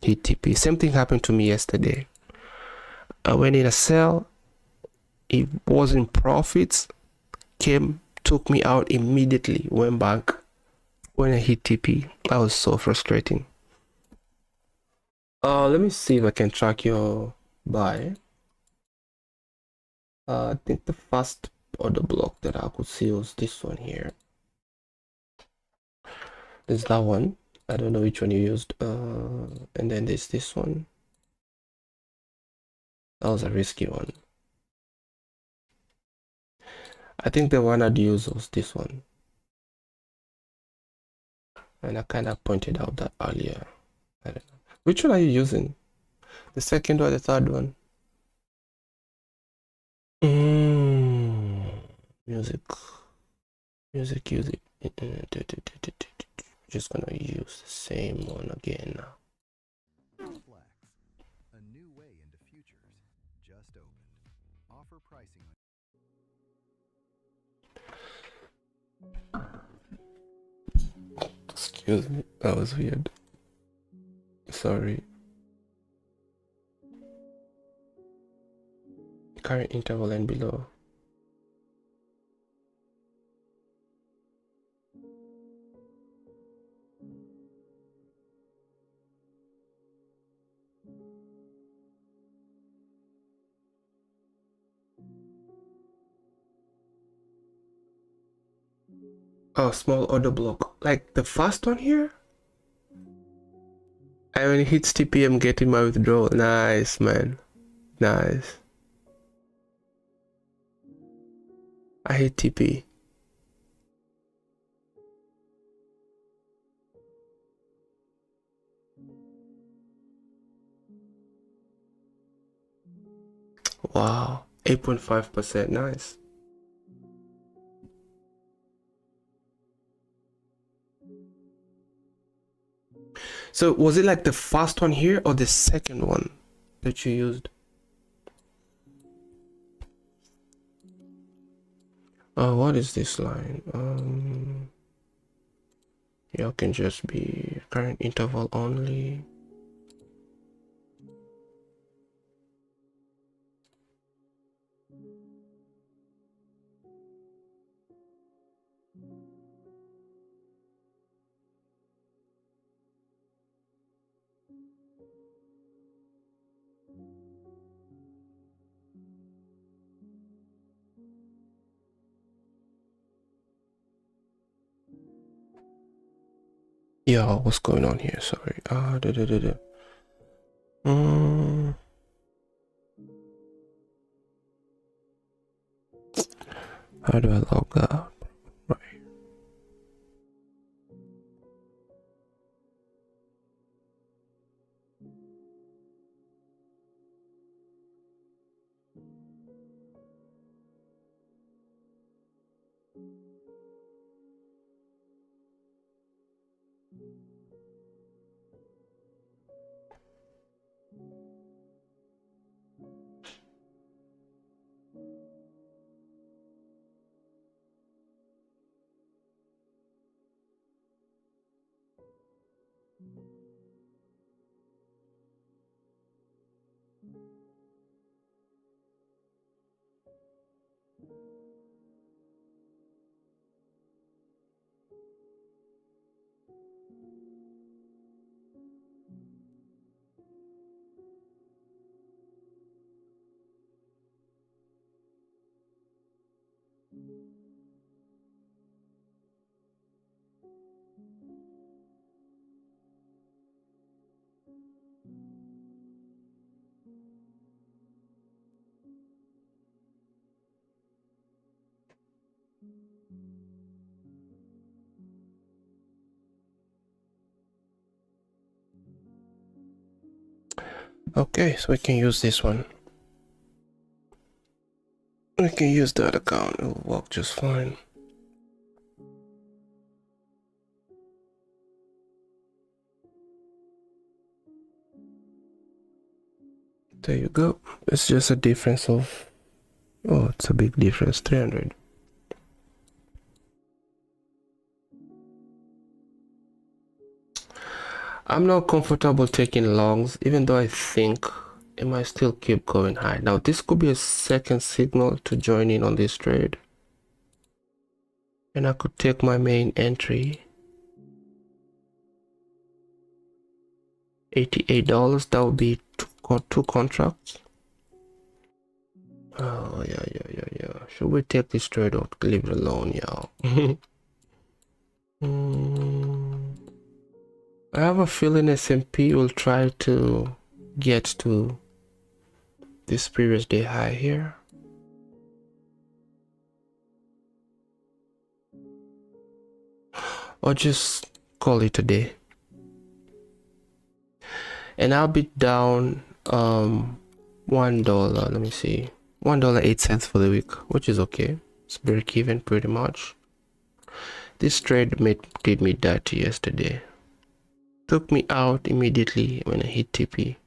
hit TP. Same thing happened to me yesterday. I went in a sell. It was in profits. Took me out immediately. Went back. When I hit TP, that was so frustrating. Let me see if I can track your buy. I think the first order block that I could see was this one here. There's that one. I don't know which one you used. And then there's this one. That was a risky one. I think the one I'd use was this one. And I kind of pointed out that earlier. I don't know. Which one are you using? The second or the third one? Music. Just gonna use the same one again now. A new way into futures just opened. Offer pricing. Excuse me, that was weird. Sorry. Current interval and below. Oh, small order block. Like the first one here? And when it hits TP, I'm getting my withdrawal. Nice, man. Nice. I hit TP. Wow. 8.5%. Nice. So was it like the first one here or the second one that you used? What is this line? Yeah, it can just be current interval only. Yeah, what's going on here? Sorry. How do I log out? Right. Okay, so we can use this one. We can use that account. It'll work just fine. There you go. It's just a difference of, oh, it's a big difference, 300. I'm not comfortable taking longs, even though I think it might still keep going high. Now, this could be a second signal to join in on this trade. And I could take my main entry. $88, that would be two contracts. Oh, yeah. Should we take this trade or leave it alone, y'all? I have a feeling S&P will try to get to this previous day high here. Or just call it a day. And I'll be down $1, let me see, $1.08 for the week, which is okay. It's break even pretty much. This trade did me dirty yesterday. Took me out immediately when I hit TP.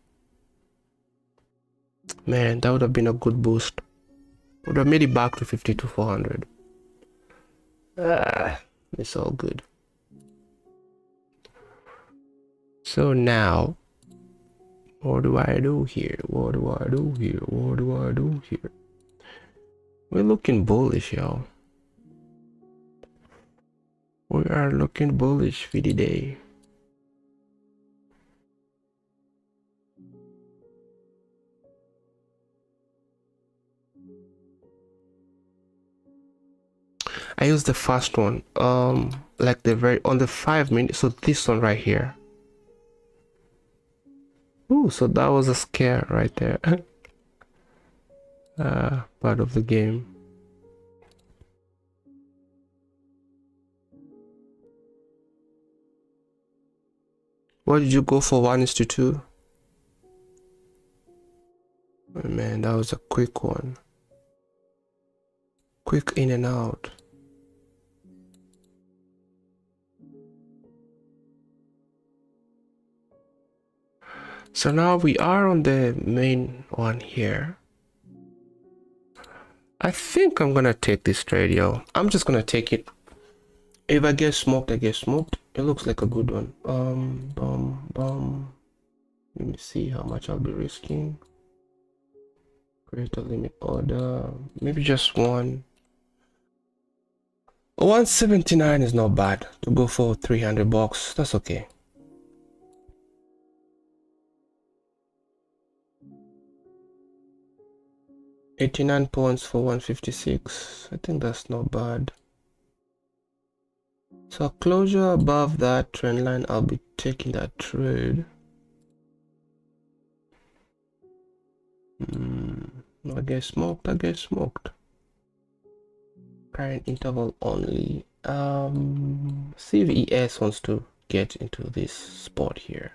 Man, that would have been a good boost. Would have made it back to 52,400. It's all good. So now, what do I do here? What do I do here? What do I do here? We're looking bullish, y'all. We are looking bullish for the day. I use the first one, like the very on the 5 minutes. So this one right here. Ooh, so that was a scare right there. Part of the game. What did you go for? 1:2? Oh, man, that was a quick one. Quick in and out. So now we are on the main one here. I think I'm gonna take this trade, yo. I'm just gonna take it. If I get smoked, I get smoked. It looks like a good one. Let me see how much I'll be risking. Create a limit order. Maybe just one. 179 is not bad to go for 300 bucks. That's okay. $89 points for 156. I think that's not bad. So closure above that trend line, I'll be taking that trade. I get smoked. I get smoked. Current interval only. See if ES wants to get into this spot here.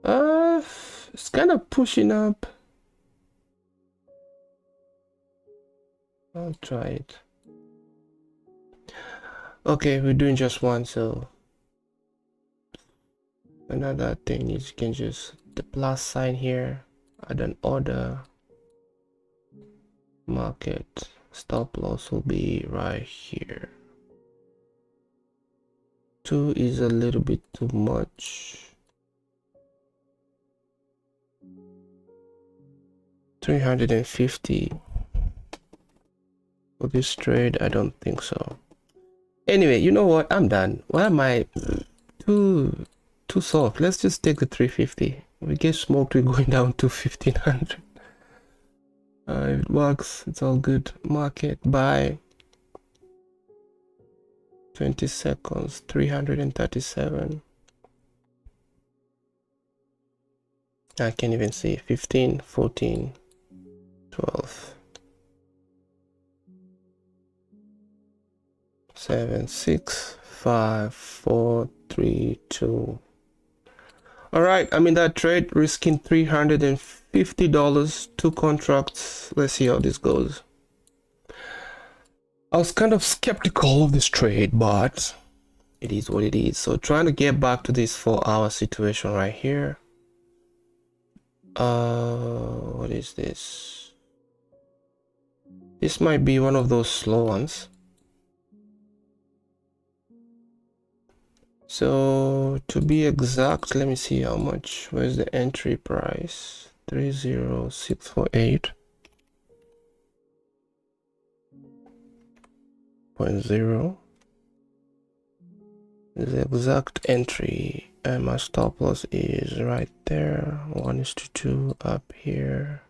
It's kind of pushing up. I'll try it. Okay, we're doing just one, so another thing is you can just the plus sign here, add an order, market stop loss will be right here. 2 is a little bit too much. 350 for this trade, I don't think so. Anyway, you know what, I'm done. Why am I too soft? Let's just take the 350. We get smoked, we're going down to 1500. It works, it's all good. Market buy 20 seconds, 337. I can't even see. 15, 14, 12, 7, 6, 5, 4, 3, 2. All right, I'm in that trade, risking $350, 2 contracts. Let's see how this goes. I was kind of skeptical of this trade, but it is what it is. So trying to get back to this 4-hour situation right here. What is this? This might be one of those slow ones. So to be exact, let me see how much. Where's the entry price? 30648.0. The exact entry, and my stop loss is right there. 1:2 up here.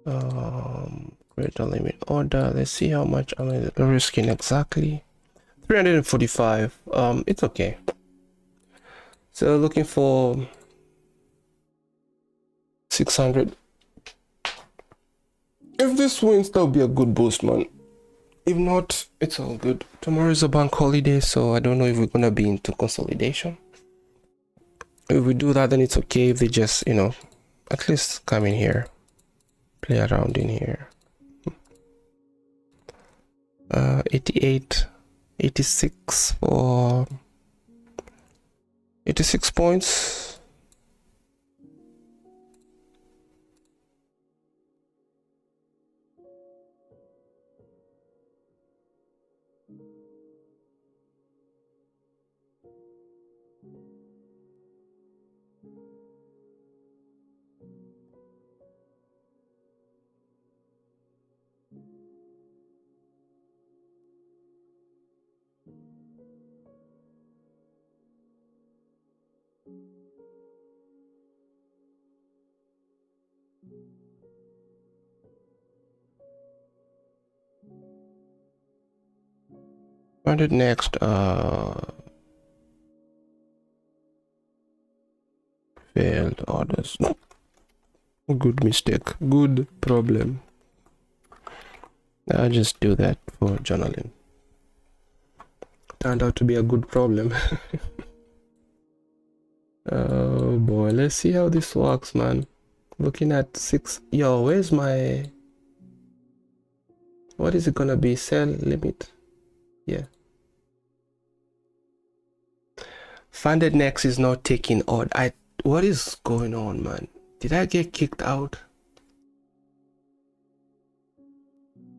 Create a limit order. Let's see how much I'm risking exactly. 345. It's okay. So looking for 600. If this wins, that'll be a good boost, man. If not, it's all good. Tomorrow is a bank holiday, so I don't know if we're gonna be into consolidation. If we do that, then it's okay. If they just, you know, at least come in here, play around in here. 88, 86 for 86 points. FundedNext, failed orders. Good mistake, good problem. I'll just do that for journaling. Turned out to be a good problem. Oh boy, let's see how this works, man. Looking at 6. Yo, where's my, what is it gonna be? Sell limit? Yeah. FundedNext is not taking odd. What is going on, man? Did I get kicked out?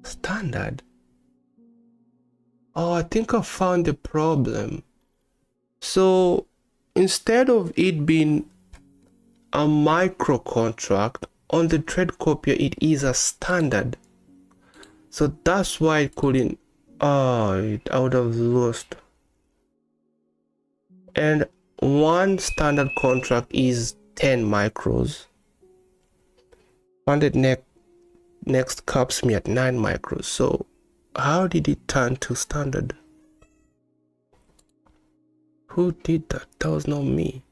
Standard. Oh, I think I found the problem. So instead of it being a micro contract on the trade copier, it is a standard. So that's why it couldn't. Oh, I would have lost. And one standard contract is 10 micros. FundedNext caps me at 9 micros. So how did it turn to standard? Who did that? That was not me.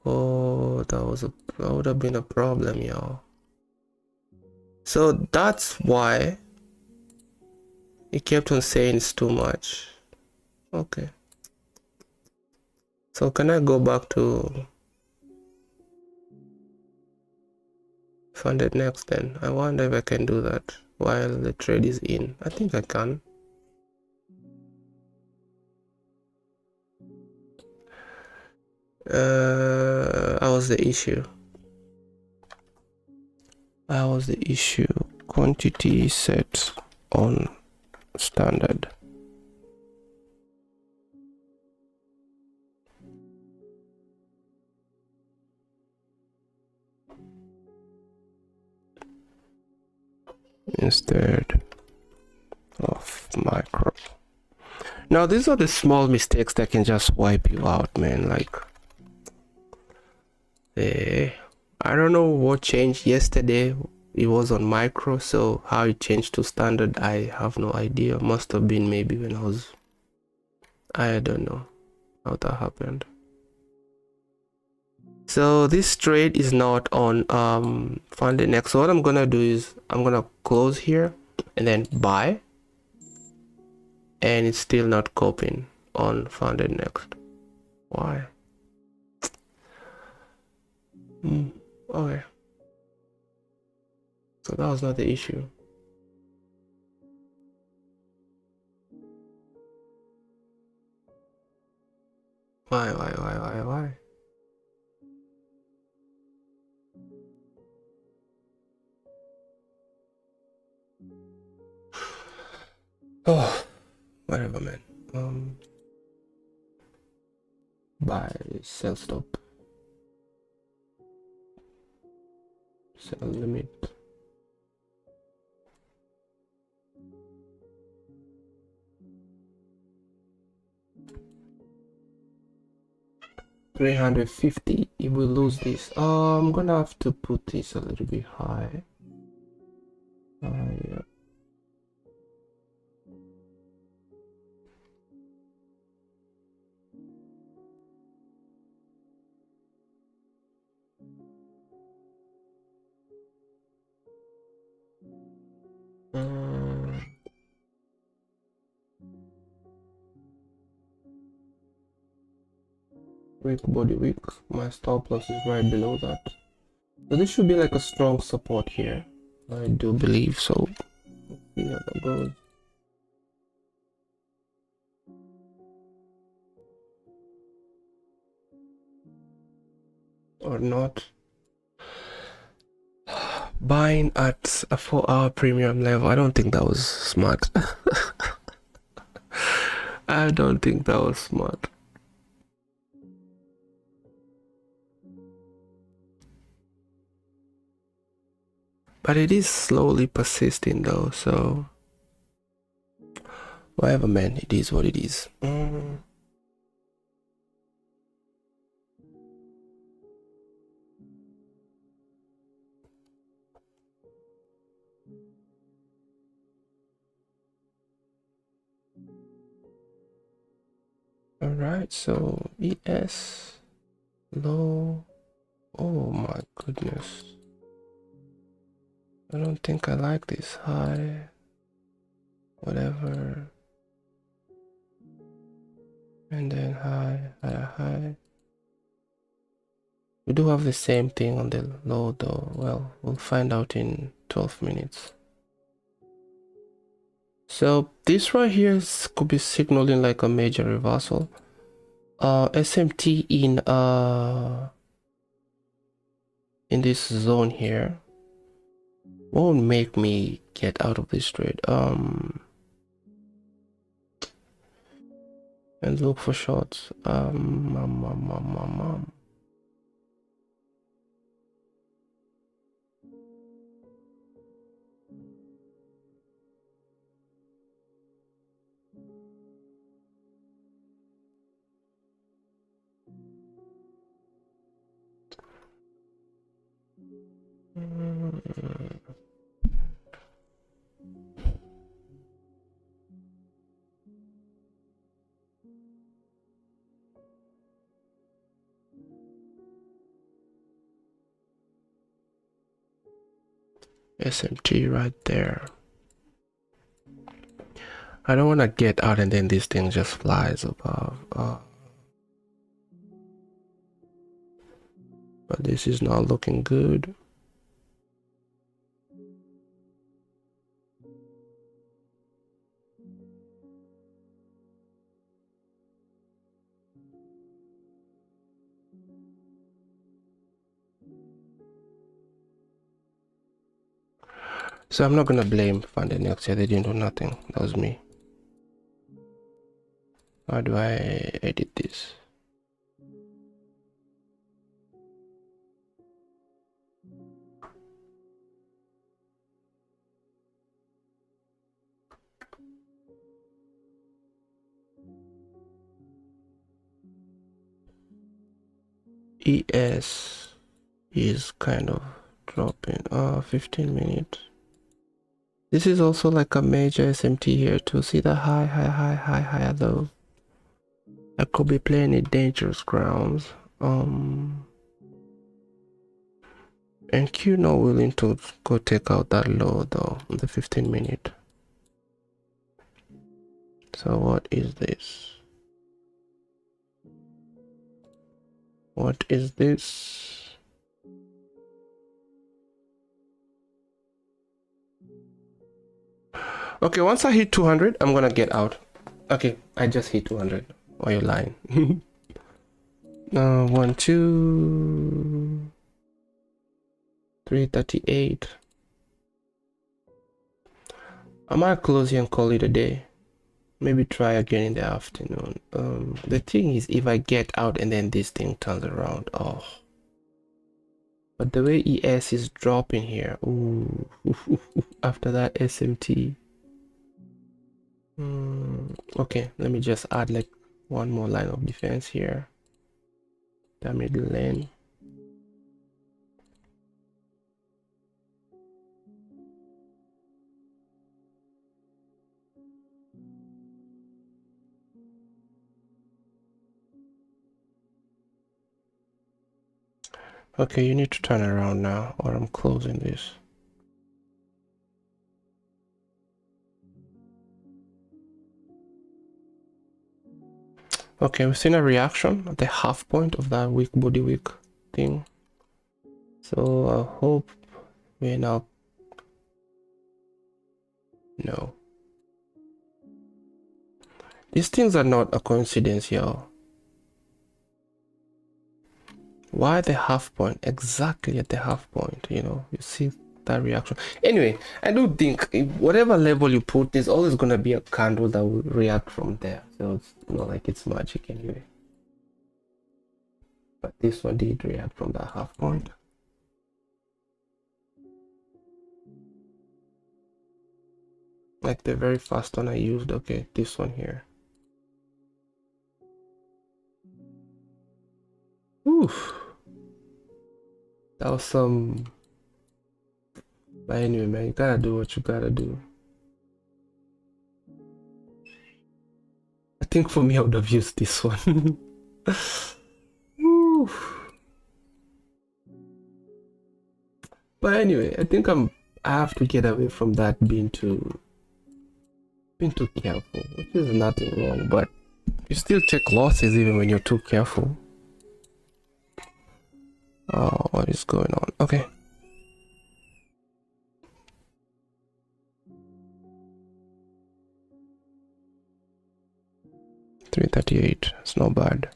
Oh, that would have been a problem, y'all. So that's why it kept on saying it's too much. Okay. So can I go back to FundedNext then? I wonder if I can do that while the trade is in. I think I can. That was the issue. Quantity set on standard. Instead of micro. Now these are the small mistakes that can just wipe you out, man. Like, I don't know what changed yesterday. It was on micro, so how it changed to standard, I have no idea. Must have been maybe when I don't know how that happened. So this trade is not on FundedNext. So what I'm gonna do is I'm gonna close here and then buy, and it's still not copying on FundedNext. Why? Okay. So that was not the issue. Why? Oh, whatever, man. Buy, sell stop, sell limit. $350. If we lose this, I'm gonna have to put this a little bit high. Yeah. Weak body weak. My stop loss is right below that. So this should be like a strong support here. I do believe so. Let's see how that goes. Or not. Buying at a 4-hour premium level. I don't think that was smart. I don't think that was smart. But it is slowly persisting though, so whatever, man, it is what it is. Alright, so ES low. Oh my goodness. I don't think I like this high. Whatever. And then high. We do have the same thing on the low though. Well, we'll find out in 12 minutes. So this right here could be signaling like a major reversal. SMT in this zone here won't make me get out of this trade. And look for shorts. SMT right there. I don't want to get out and then this thing just flies above. But this is not looking good. So I'm not gonna blame FundedNext here. They didn't do nothing. That was me. How do I edit this? ES is kind of dropping. 15 minutes. This is also like a major SMT here too. See the high, low. I could be playing in dangerous grounds. And Q not willing to go take out that low though on the 15 minute. So what is this? What is this? Okay, once I hit 200, I'm gonna get out. Okay, I just hit 200. Why are you lying? 1, 2, 338. I might close here and call it a day. Maybe try again in the afternoon. The thing is, if I get out and then this thing turns around, oh. But the way ES is dropping here, ooh, after that SMT. Okay, let me just add like one more line of defense here. The middle lane. Okay, you need to turn around now or I'm closing this. Okay, we've seen a reaction at the half point of that weak body weak thing. So I hope we're now... No. These things are not a coincidence, y'all. Why the half point? Exactly at the half point, you know, you see that reaction. Anyway, I do think whatever level you put, there's always going to be a candle that will react from there. So it's not like it's magic anyway. But this one did react from that half point. Like the very first one I used. Okay, this one here. Oof. That was some... But anyway, man, you gotta do what you gotta do. I think for me, I would have used this one. But anyway, I think I have to get away from that being too careful, which is nothing wrong, but you still take losses even when you're too careful. Oh, what is going on? Okay. $338. It's not bad.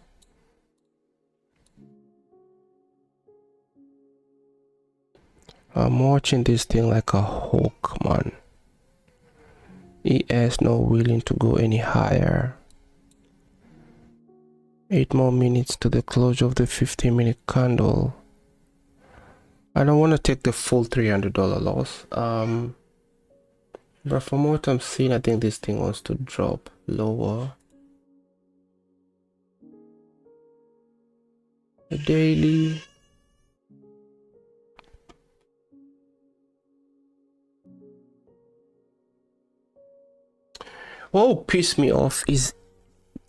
I'm watching this thing like a hawk, man. ES not willing to go any higher. 8 more minutes to the close of the 15-minute candle. I don't want to take the full $300 loss. But from what I'm seeing, I think this thing wants to drop lower. The daily. What pissed me off is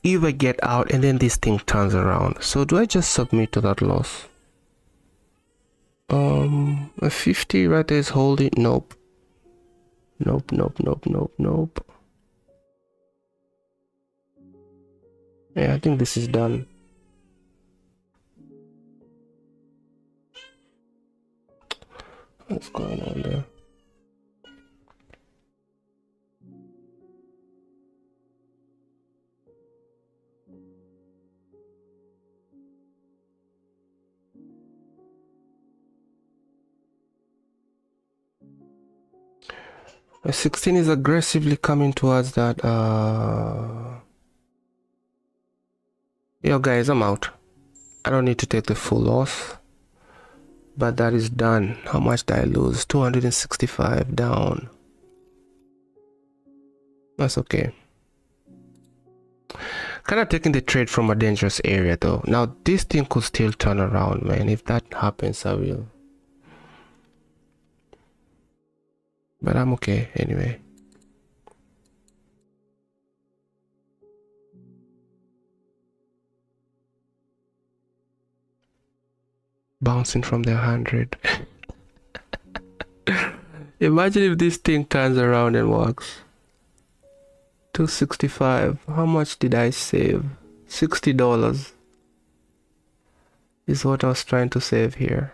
if I get out and then this thing turns around. So do I just submit to that loss? A 50 right there is holding. Nope. Nope, nope, nope, nope, nope. Yeah, I think this is done. What's going on there? A 16 is aggressively coming towards that. Yo guys, I'm out. I don't need to take the full loss. But that is done. How much did I lose? 265 down. That's okay. Kind of taking the trade from a dangerous area though. Now this thing could still turn around, man. If that happens, I will. But I'm okay anyway. Bouncing from the 100. Imagine if this thing turns around and works. 265. How much did I save? $60 is what I was trying to save here.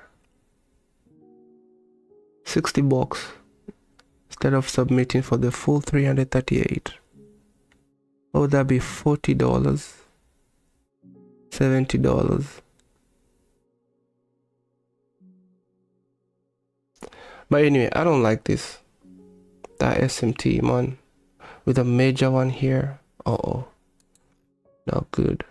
60 bucks instead of submitting for the full 338. What would that be? $40, $70. But anyway, I don't like this. That SMT, man, with a major one here. Uh-oh, not good.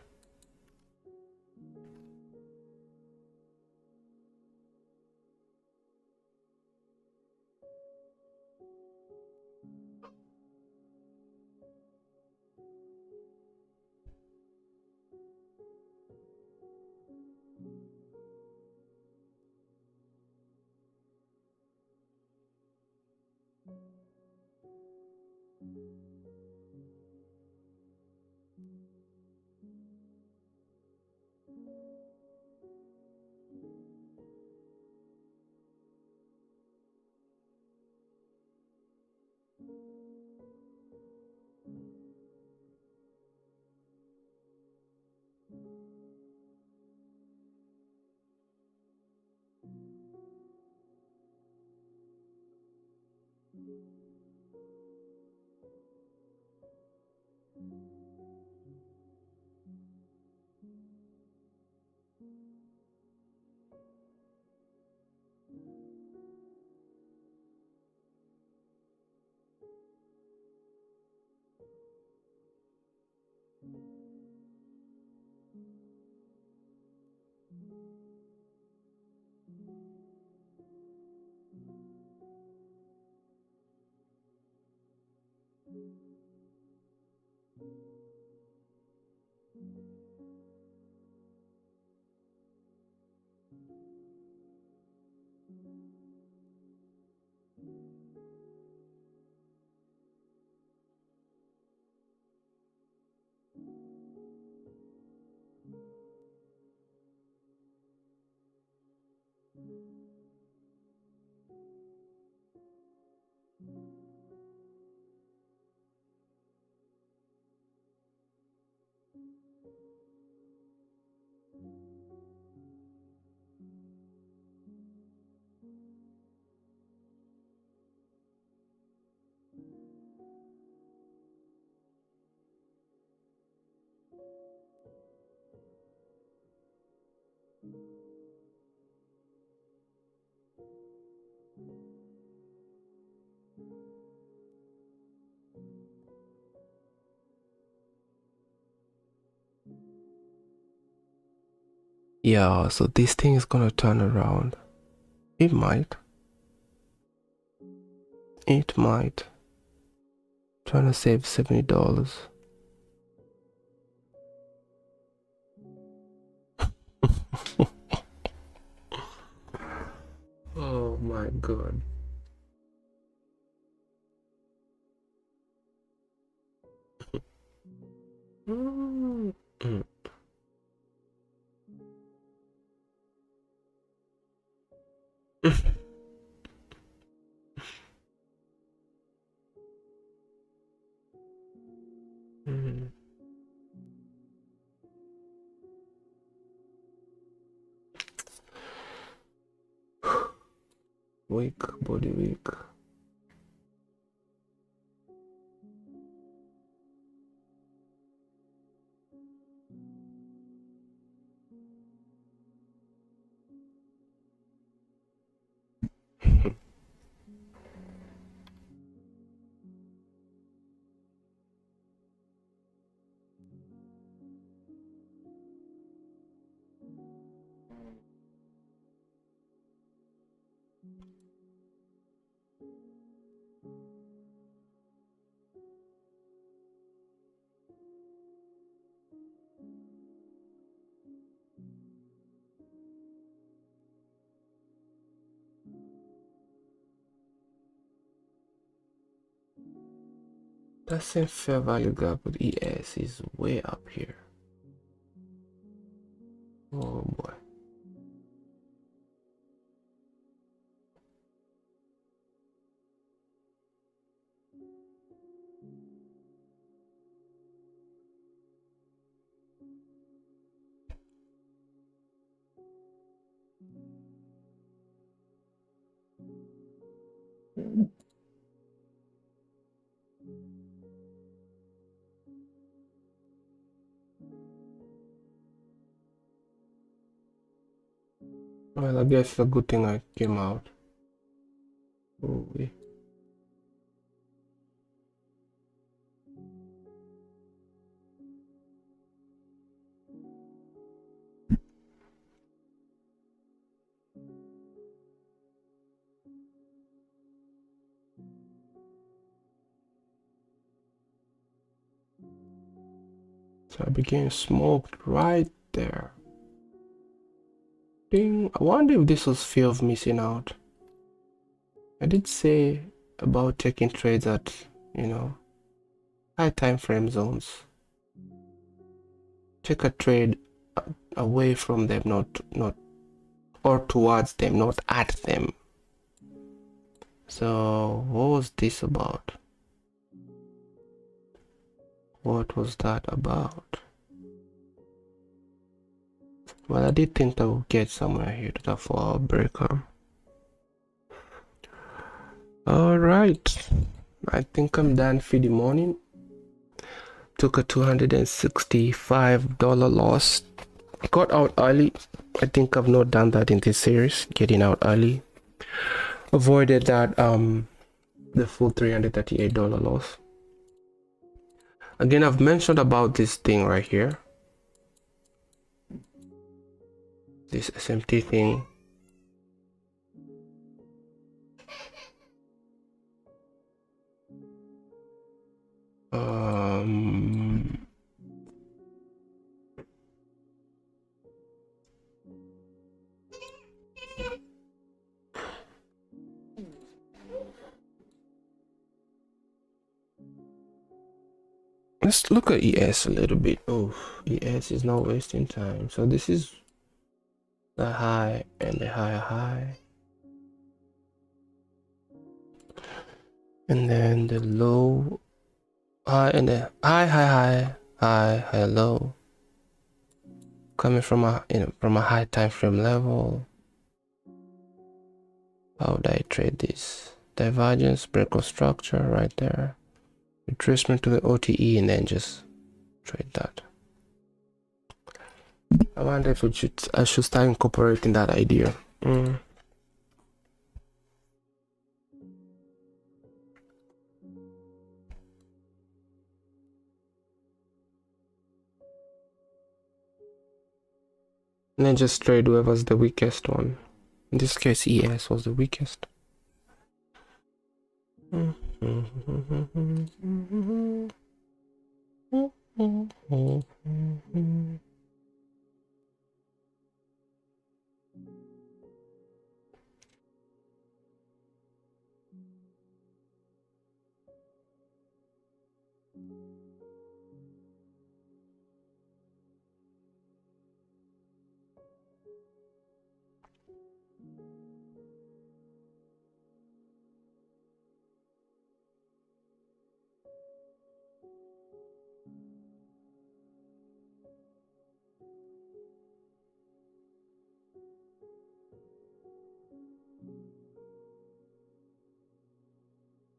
Yeah, so this thing is gonna turn around. It might. It might. Trying to save $70. Oh my god. Mm. Mm. Weak, body weak. That same fair value gap with ES is way up here. Oh boy. Well, I guess it's a good thing I came out. Oh, yeah. So I became smoked right there. Ding. I wonder if this was fear of missing out. I did say about taking trades at, high time frame zones. Take a trade away from them, not or towards them, not at them. So what was this about? What was that about? Well, I did think I would get somewhere here to that 4-hour breaker. All right, I think I'm done for the morning. Took a $265 loss. Got out early. I think I've not done that in this series, getting out early. Avoided that the full $338 loss. Again, I've mentioned about this thing right here, this SMT thing. Let's look at ES a little bit. Oh, ES is not wasting time. So this is the high and the higher high. And then the low, high, and the high, low. Coming from a high time frame level. How would I trade this? Divergence, break of structure right there. Retracement to the OTE and then just trade that. I wonder if I should start incorporating that idea. And then just trade whoever's the weakest one. In this case, ES was the weakest.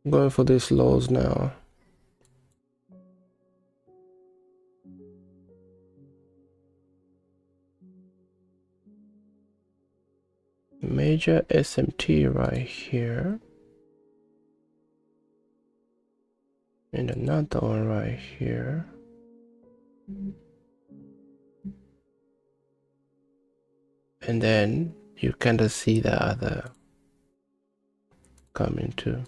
Going for these lows now. Major SMT right here. And another one right here. And then you kind of see the other coming too.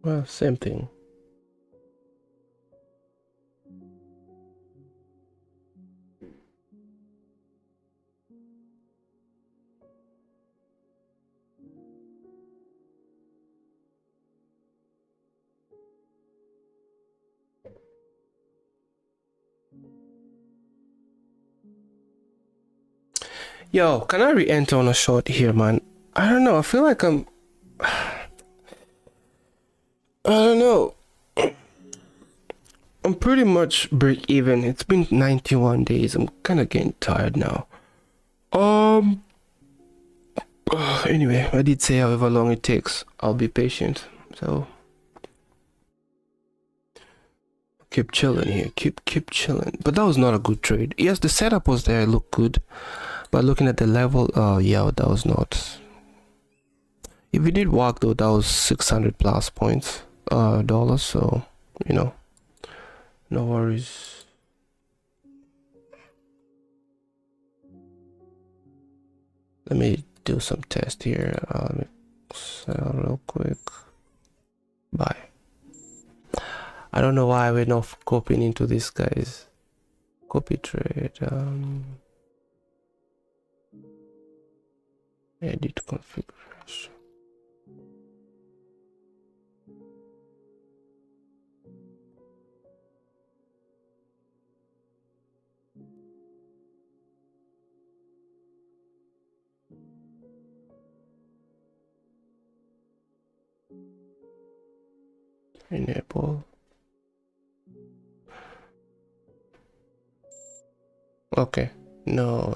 Well, same thing. Yo, can I re-enter on a short here, man? I don't know. I feel like I don't know. I'm pretty much break even. It's been 91 days. I'm kind of getting tired now. Anyway, I did say however long it takes, I'll be patient. So keep chilling here. Keep chilling. But that was not a good trade. Yes, the setup was there. It looked good. But looking at the level, yeah, that was not. If it did work though, that was 600 plus points, dollars. So, you know, no worries. Let me do some test here. Let me sell real quick. Bye. I don't know why we're not copying into this, guys. Copy trade. Edit configuration. Enable. Okay. No.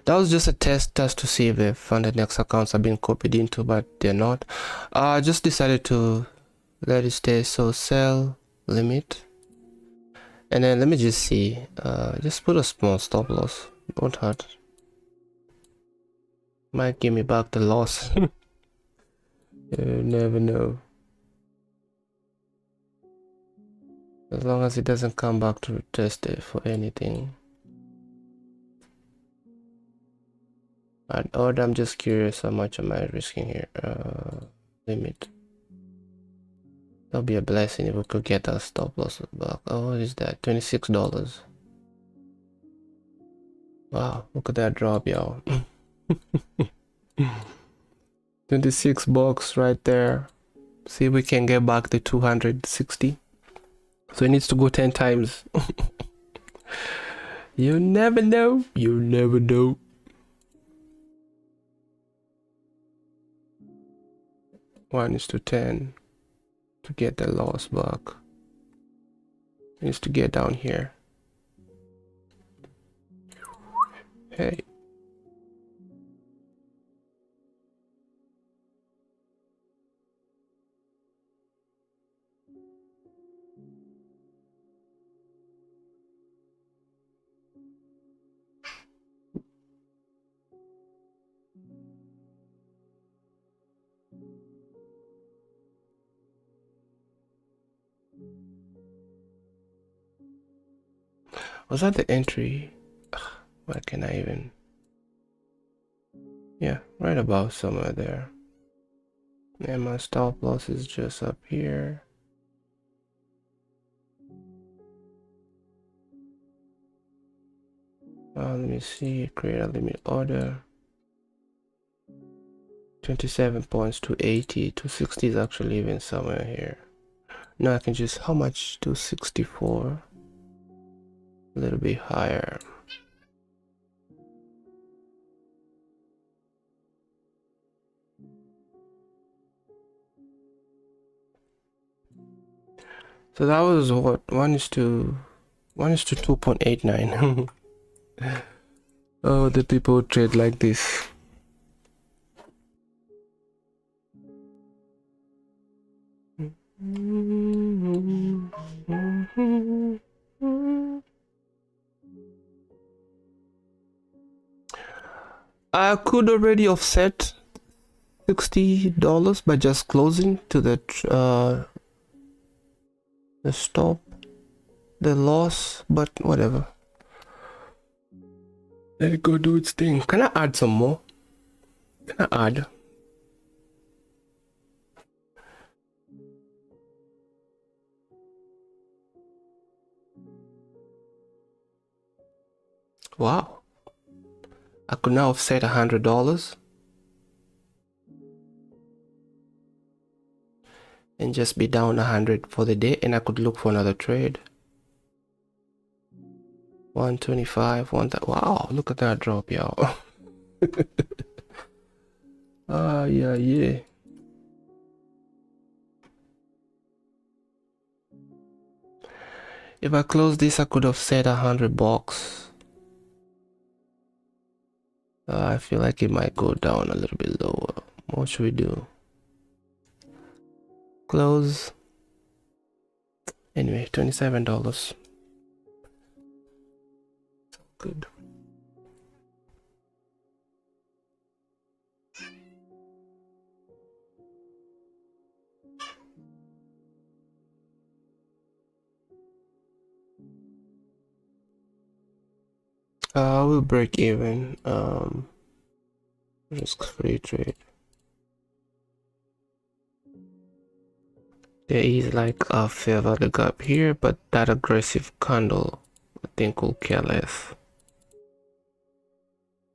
That was just a test to see if the FundedNext accounts have been copied into, but they're not. I just decided to let it stay. So sell limit. And then let me just see. Just put a small stop loss. Don't hurt. Might give me back the loss. You never know. As long as it doesn't come back to test it for anything. Or I'm just curious, how much am I risking here? Limit. That'll be a blessing if we could get our stop loss back. Oh, what is that? $26. Wow, look at that drop, y'all. 26 bucks right there. See if we can get back the 260. So it needs to go 10 times. You never know. You never know. One is to 10 to get the loss back. It needs to get down here. Hey. Was that the entry? Ugh, where can I even? Yeah, right about somewhere there. And my stop loss is just up here. Let me see, create a limit order. 27 points to 80, 260 is actually even somewhere here. Now I can just, how much? 264, a little bit higher. So that was what, 1:2.89. Oh, the people trade like this. I could already offset $60 by just closing to the stop, the loss, but whatever. Let it go do its thing. Can I add some more? Can I add? Wow. I could now offset $100 and just be down 100 for the day, and I could look for another trade. 125, wow, look at that drop, y'all. Yeah. If I close this, I could offset $100. I feel like it might go down a little bit lower. What should we do? Close. Anyway, $27. Good. I will break even. Risk-free trade. There is like a fair value gap here, but that aggressive candle, I think, will care less.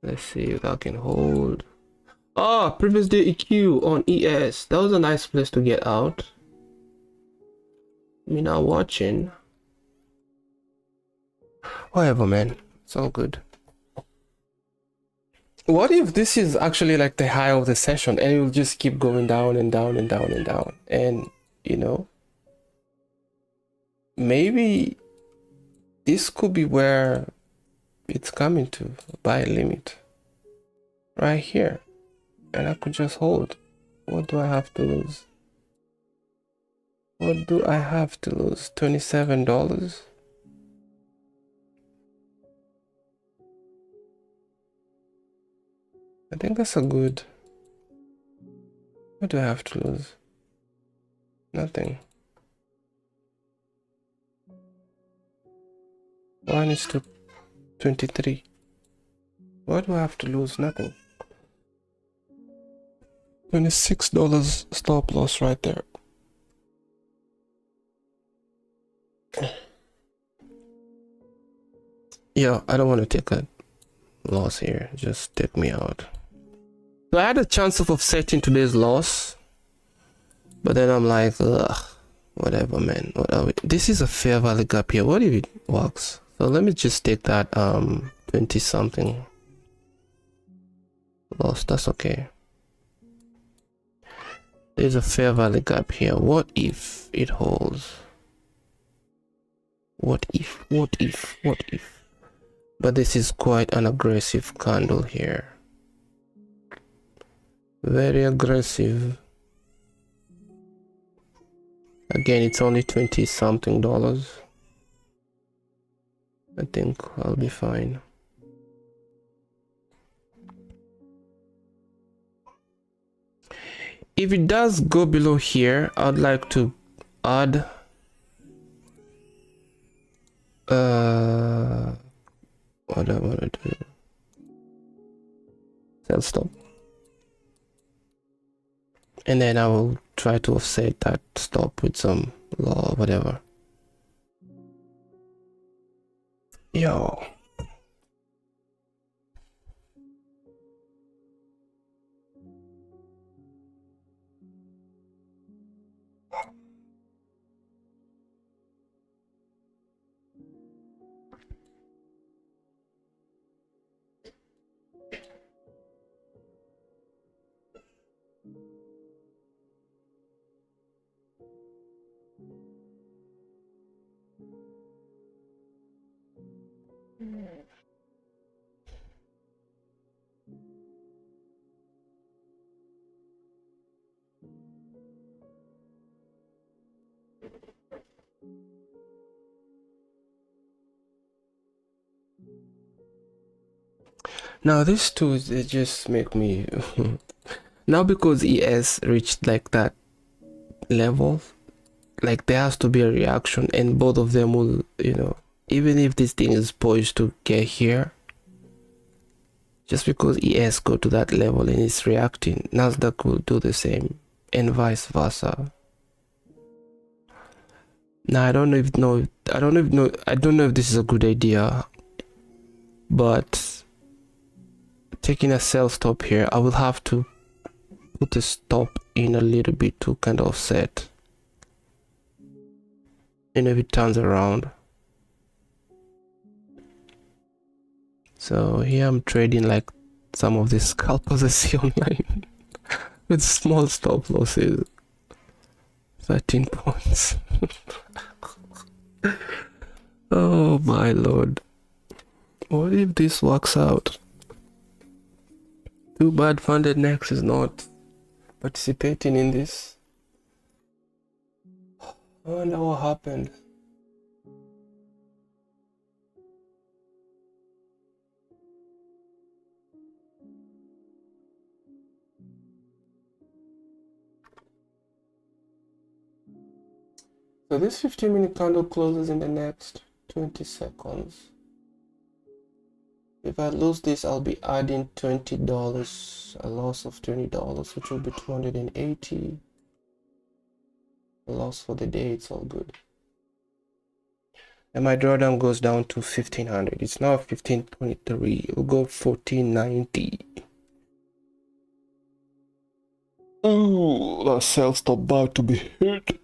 Let's see if I can hold. Oh, previous day EQ on ES. That was a nice place to get out. Me not watching. Whatever, man. It's all good. What if this is actually like the high of the session and it will just keep going down and down and down and down? And, you know, maybe this could be where it's coming to buy limit right here, and I could just hold. What do I have to lose? What do I have to lose? $27? I think that's a good. What do I have to lose? Nothing. 1:23. What do I have to lose? Nothing. $26 stop loss right there. Yeah, I don't want to take a loss here. Just take me out. So I had a chance of offsetting today's loss, but then I'm like, ugh, whatever, man. What are we? This is a fair value gap here. What if it works? So let me just take that 20 something loss. That's okay. There's a fair value gap here. What if it holds? What if? But this is quite an aggressive candle here. Very aggressive. Again, it's only 20 something dollars. I think I'll be fine. If it does go below here, I'd like to add what I want to do. Sell stop. And then I will try to offset that stop with some law, whatever. Yo. Now these two, they just make me now, because ES reached like that level, like there has to be a reaction, and both of them will, you know, even if this thing is poised to get here, just because ES go to that level and it's reacting, Nasdaq will do the same, and vice versa. Now I don't know if this is a good idea, but taking a sell stop here, I will have to put a stop in a little bit to kind of offset, and if it turns around. So here I'm trading like some of these scalpers I see online with small stop losses. 13 points. Oh my lord. What if this works out? Too bad FundedNext is not participating in this. I wonder what happened. So this 15-minute candle closes in the next 20 seconds. If I lose this, I'll be adding $20, a loss of $20, which will be 280. A loss for the day, it's all good. And my drawdown goes down to 1500. It's now 1523. It'll go 1490. Oh, that sell stop about to be hit.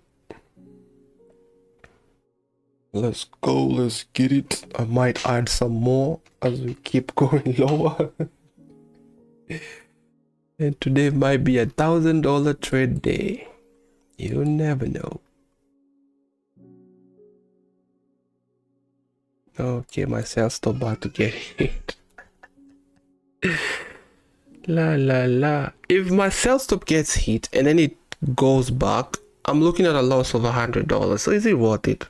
Let's go, let's get it. I might add some more as we keep going lower. And today might be $1,000 trade day. You never know. Okay, my sell stop about to get hit. La la la. If my sell stop gets hit and then it goes back, I'm looking at a loss of $100. So is it worth it?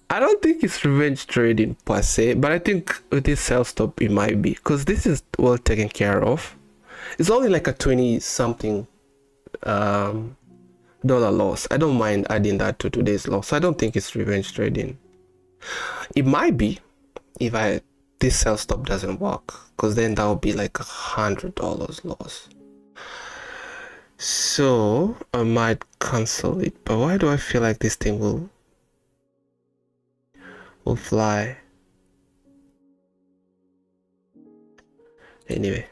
I don't think it's revenge trading per se, but I think with this sell stop it might be, because this is well taken care of. It's only like a 20 something dollar loss. I don't mind adding that to today's loss. I don't think it's revenge trading. It might be if this sell stop doesn't work, because then that would be like $100 loss. So I might cancel it, but why do I feel like this thing will fly? Anyway,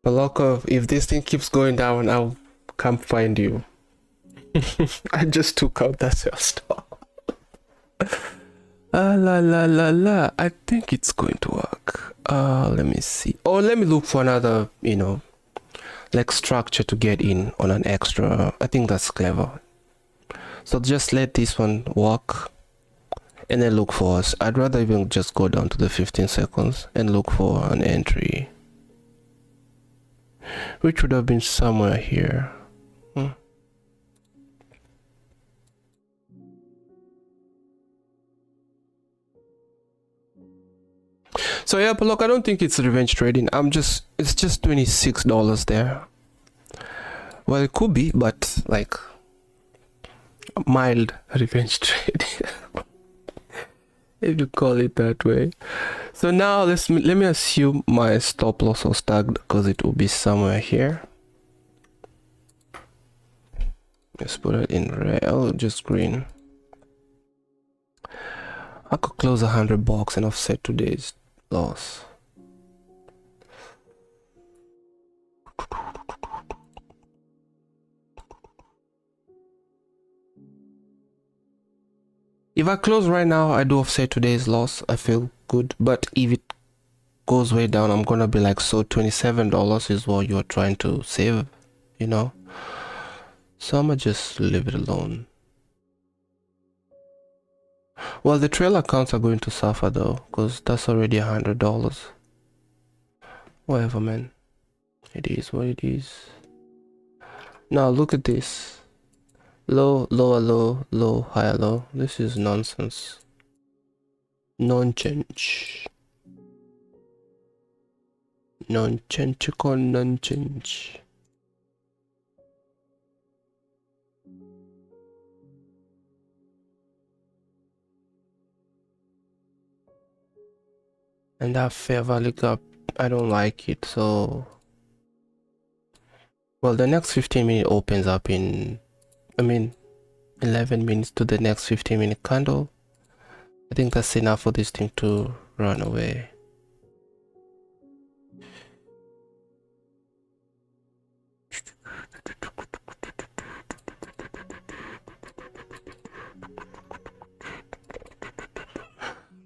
Balokov, if this thing keeps going down, I'll come find you. I just took out that sell stop. La la la la. I think it's going to work. Let me see. Or let me look for another, you know, like structure to get in on an extra. I think that's clever. So just let this one work and then look for us. I'd rather even just go down to the 15 seconds and look for an entry, which would have been somewhere here. So yeah, but look, I don't think it's revenge trading. It's just $26 there. Well, it could be, but like, mild revenge trade, if you call it that way. So now let me assume my stop loss was tagged because it will be somewhere here. Let's put it in red. Oh, just green. I could close $100 and offset today's loss. If I close right now, I do offset today's loss. I feel good. But if it goes way down, I'm gonna be like, so $27 is what you're trying to save, you know? So I'm gonna just leave it alone. Well, the trail accounts are going to suffer though, because that's already $100. Whatever, man. It is what it is. Now look at this. Low, lower, low, low, higher, low. This is nonsense. Non-change. Non-change-ical non-change. And that fair value gap, I don't like it. So, well, the next 15-minute opens up in, 11 minutes to the next 15-minute candle. I think that's enough for this thing to run away.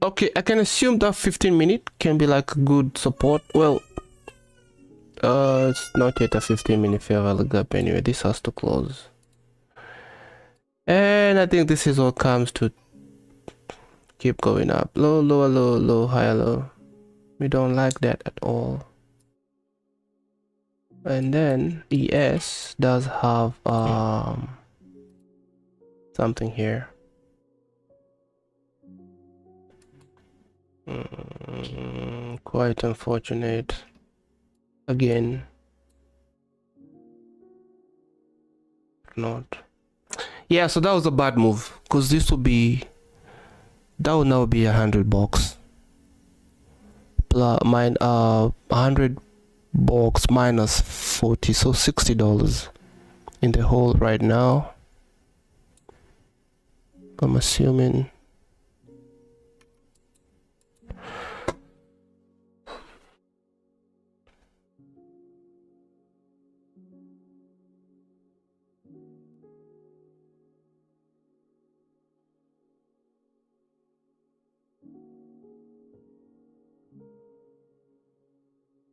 Okay, I can assume that 15-minute can be like a good support. Well, it's not yet a 15-minute fair value gap anyway. This has to close. And I think this is what comes to keep going up. Low, lower, low, low, higher, low. We don't like that at all. And then ES does have something here. Quite unfortunate. Again. Not. Yeah, so that was a bad move, because this will be, that will now be $100 plus mine $100 minus 40, so $60 in the hole right now. I'm assuming.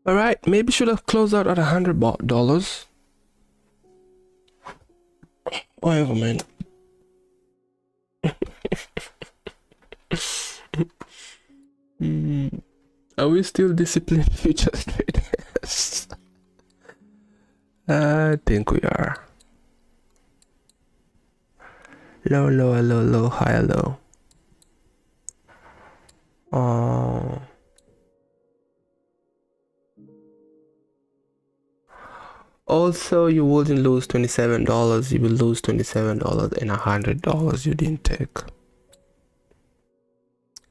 All right, maybe should have closed out at $100. Whatever, man. Are we still disciplined futures traders? I think we are. Low, lower, low, low, higher, low. Also, you wouldn't lose $27. You will lose $27 and $100 you didn't take.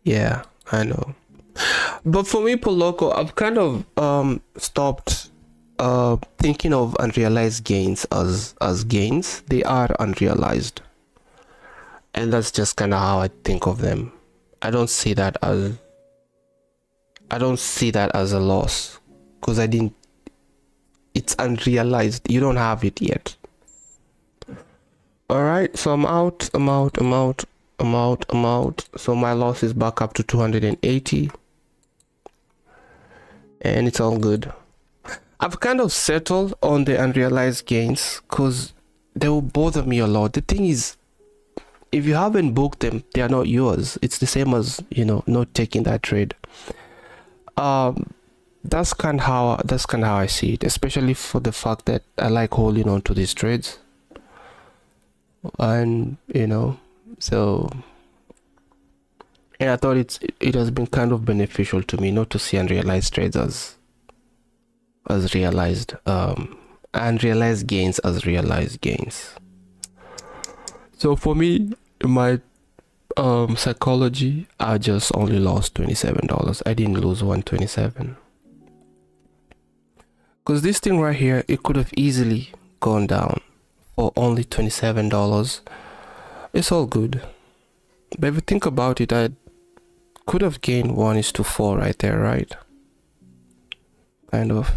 Yeah, I know. But for me, Poloco, I've kind of stopped thinking of unrealized gains as gains. They are unrealized, and that's just kind of how I think of them. I don't see that as a loss, because it's unrealized. You don't have it yet. All right, so I'm out. So my loss is back up to 280, and it's all good. I've kind of settled on the unrealized gains because they will bother me a lot. The thing is, if you haven't booked them, they are not yours. It's the same as, not taking that trade. That's kind of how I see it, especially for the fact that I like holding on to these trades. And so, and I thought it has been kind of beneficial to me not to see unrealized trades as realized, unrealized gains as realized gains. So for me, my psychology, I just only lost $27. I didn't lose 127, because this thing right here, it could have easily gone down for only $27. It's all good, but if you think about it, I could have gained 1:4 right there, right? Kind of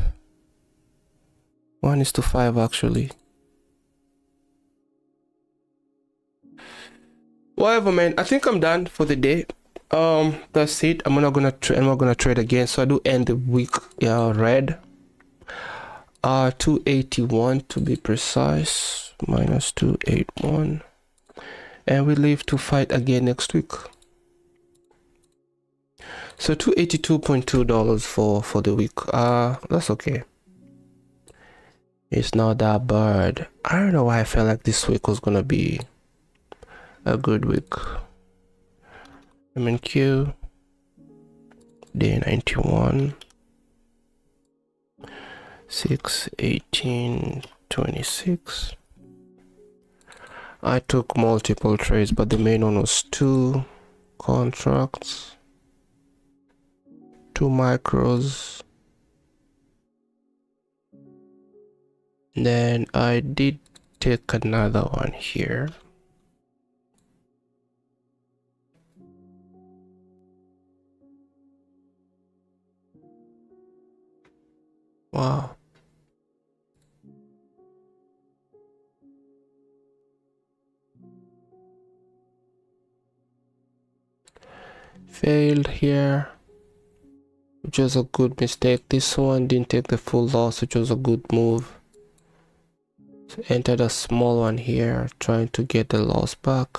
1:5 actually. Whatever, man. I think I'm done for the day. That's it. I'm not gonna trade again. So I do end the week red. 281 to be precise, minus 281, and we leave to fight again next week. So $282.2 for the week. That's okay. It's not that bad. I don't know why I felt like this week was gonna be a good week. MNQ day 91, 6/18/26. I took multiple trades, but the main one was 2 contracts, 2 micros. Then I did take another one here. Wow. Failed here, which was a good mistake. This one didn't take the full loss, which was a good move. So entered a small one here, trying to get the loss back.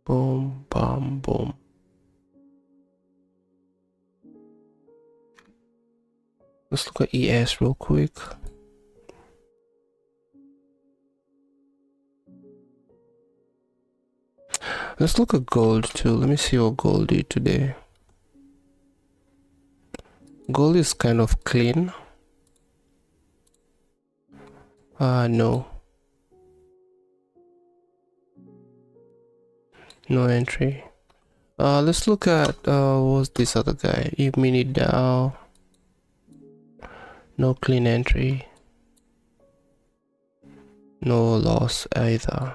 Boom, bam, boom. Let's look at ES real quick. Let's look at gold too. Let me see what gold did today. Gold is kind of clean. No. No entry. Let's look at what's this other guy? E-mini Dow. No clean entry. No loss either.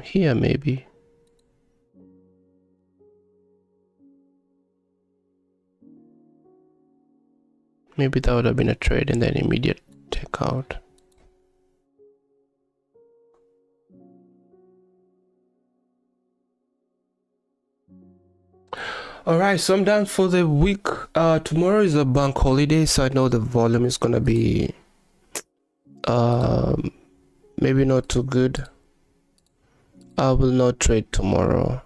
Here maybe. Maybe that would have been a trade and then immediate takeout. Alright, so I'm done for the week. Tomorrow is a bank holiday, so I know the volume is gonna be maybe not too good. I will not trade tomorrow.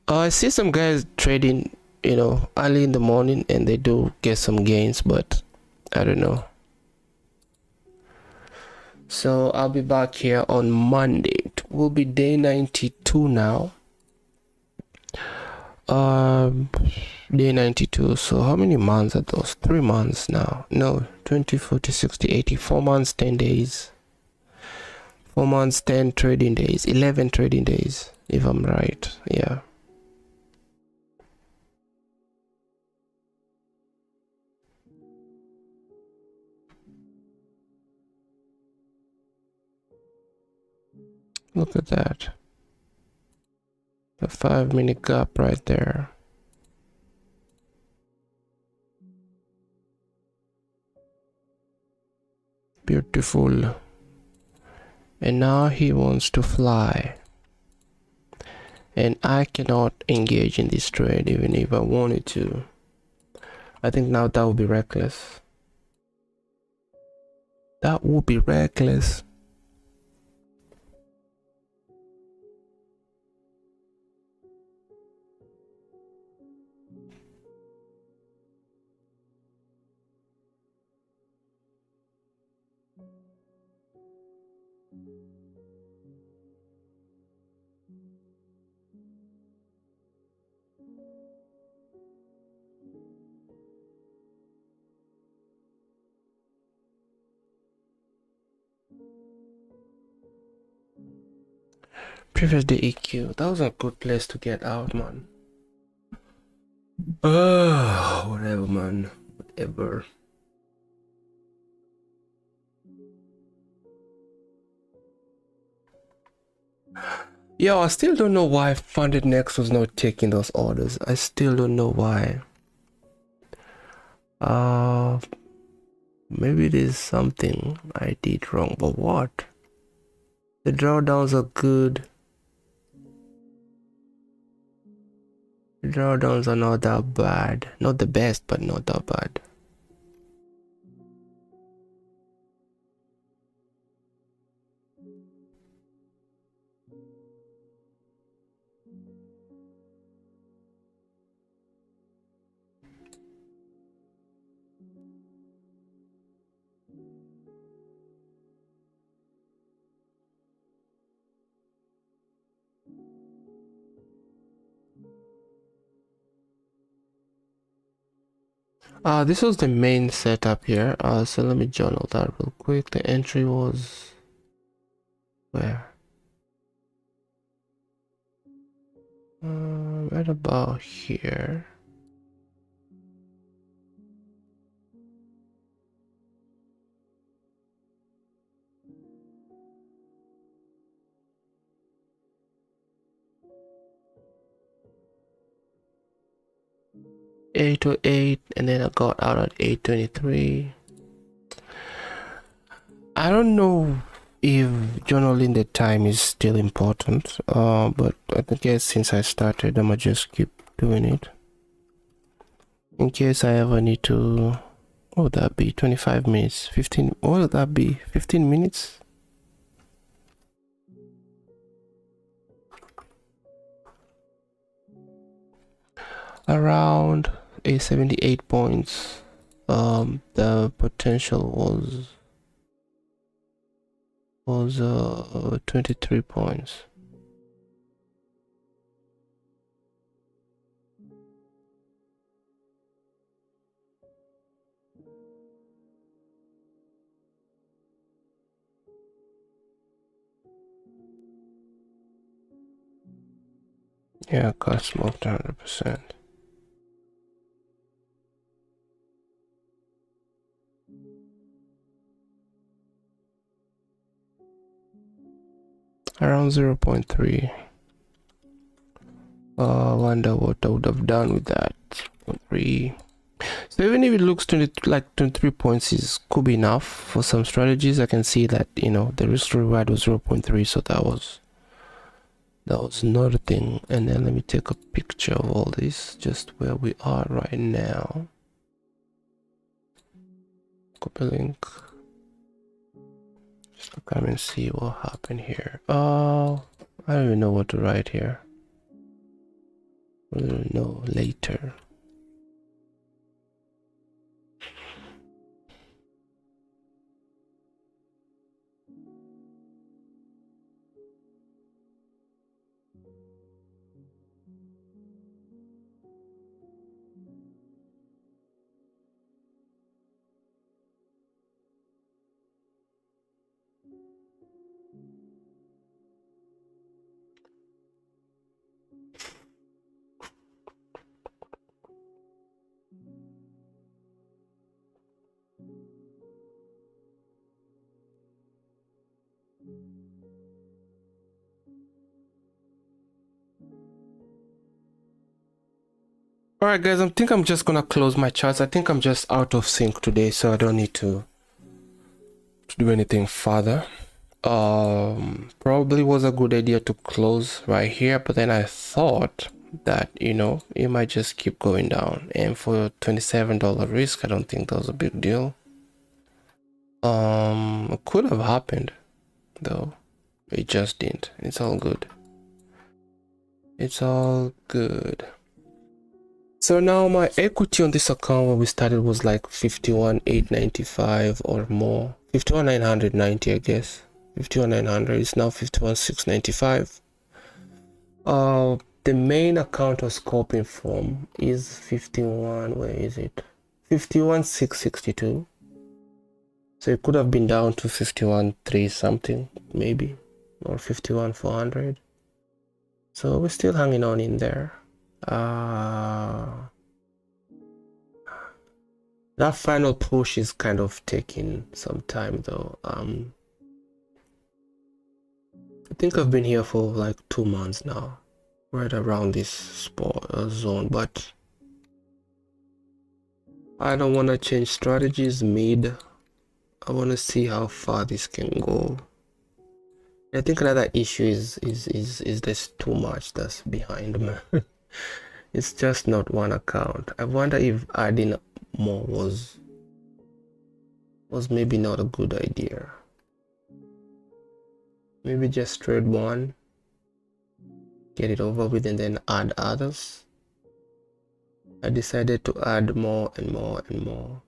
I see some guys trading, early in the morning, and they do get some gains, but I don't know. So I'll be back here on Monday. It will be day 92 now. Day 92. So how many months are those? 3 months now. No, 20, 40, 60, 80. 4 months, 10 days. 4 months, 10 trading days. 11 trading days, if I'm right. Yeah. Look at that. The 5-minute gap right there. Beautiful. And now he wants to fly. And I cannot engage in this trade even if I wanted to. I think now that would be reckless. That would be reckless. Previous day EQ. That was a good place to get out, man. Whatever, man. Whatever. Yo, I still don't know why FundedNext was not taking those orders. I still don't know why. Maybe it is something I did wrong, but what? The drawdowns are good. The drawdowns are not that bad. Not the best, but not that bad. This was the main setup here. So let me journal that real quick. The entry was where? Right about here. $808, and then I got out at $823. I don't know if journaling the time is still important, but I guess since I started, I'ma just keep doing it in case I ever need to. What would that be? 25 minutes, 15. What would that be? 15 minutes? Around 78 points. The potential was 23 points. Yeah, got smoked 100%. Around 0.3. Wonder what I would have done with that. 0.3. So even if it looks like 23 points could be enough for some strategies, I can see that, you know, the risk to reward was 0.3, so that was not a thing. And then let me take a picture of all this, just where we are right now. Copy link. Just to come and see what happened here. Oh, I don't even know what to write here. We'll know later. Alright guys, I think I'm just gonna close my charts. I think I'm just out of sync today, so I don't need to do anything further. Probably was a good idea to close right here, but then I thought that, you know, it might just keep going down, and for $27 risk, I don't think that was a big deal. It could have happened though, it just didn't. It's all good. It's all good. So now my equity on this account when we started was like 51,895 or more. 51,990, I guess. 51,900. It's now 51,695. The main account I was copying from is 51. Where is it? 51,662. So it could have been down to 51,3 something, maybe, or 51,400. So we're still hanging on in there. That final push is kind of taking some time though. I think I've been here for like 2 months now, right around this zone, but I don't want to change strategies mid. I want to see how far this can go. I think another issue is there's too much that's behind me. It's just not one account. I wonder if adding more was maybe not a good idea. Maybe just trade one, get it over with, and then add others. I decided to add more and more and more.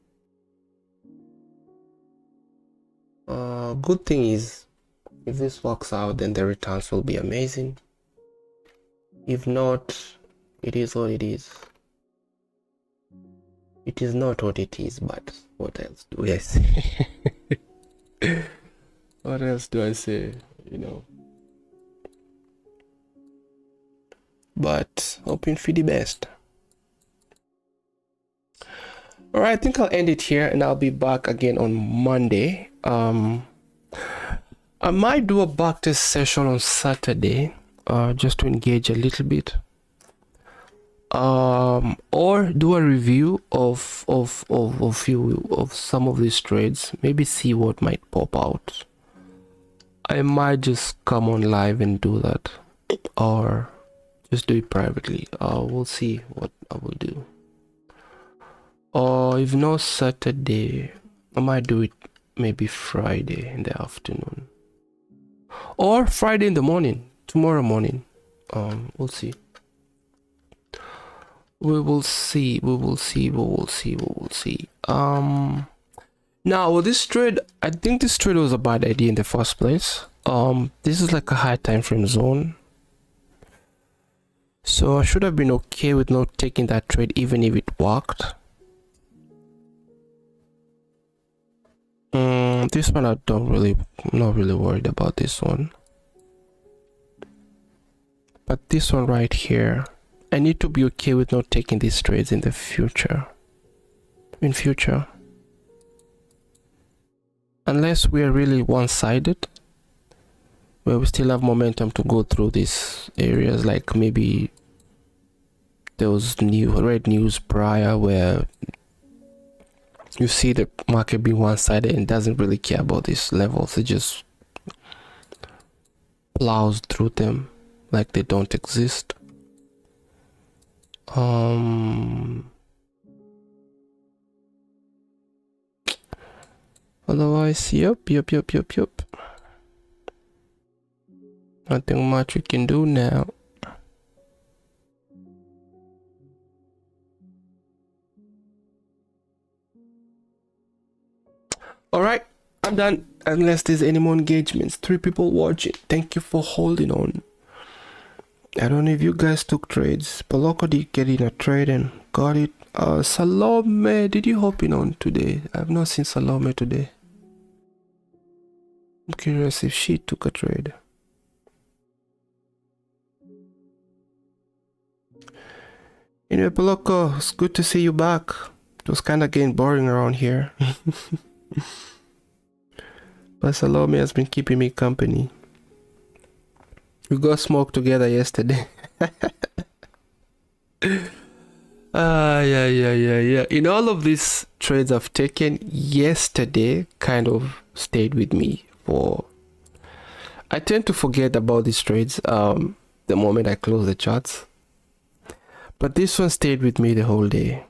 Good thing is, if this works out, then the returns will be amazing. If not, it is what it is. It is not what it is, but what else do I say? What else do I say, you know? But hoping for the best. All right, I think I'll end it here, and I'll be back again on Monday. I might do a backtest session on Saturday, just to engage a little bit, or do a review of some of these trades. Maybe see what might pop out. I might just come on live and do that, or just do it privately. We'll see what I will do. Or if not Saturday, I might do it maybe Friday in the afternoon, or Friday in the morning, tomorrow morning. We'll see. We will see. Now with this trade, I think this trade was a bad idea in the first place. This is like a high time frame zone, so I should have been okay with not taking that trade even if it worked. This one I'm not really worried about this one, but this one right here, I need to be okay with not taking these trades in the future. Unless we are really one-sided, where we still have momentum to go through these areas, like maybe there was red news prior where you see the market being one-sided and doesn't really care about these levels. It just plows through them like they don't exist. Otherwise, yep. Nothing much we can do now. All right, I'm done. Unless there's any more engagements. 3 people watching. Thank you for holding on. I don't know if you guys took trades. Paloko did get in a trade and got it. Salome, did you hop in on today? I've not seen Salome today. I'm curious if she took a trade. Anyway, Paloko, it's good to see you back. It was kind of getting boring around here. But Salome has been keeping me company. We got smoked together yesterday. Yeah. In all of these trades I've taken, yesterday kind of stayed with me for... I tend to forget about these trades the moment I close the charts. But this one stayed with me the whole day.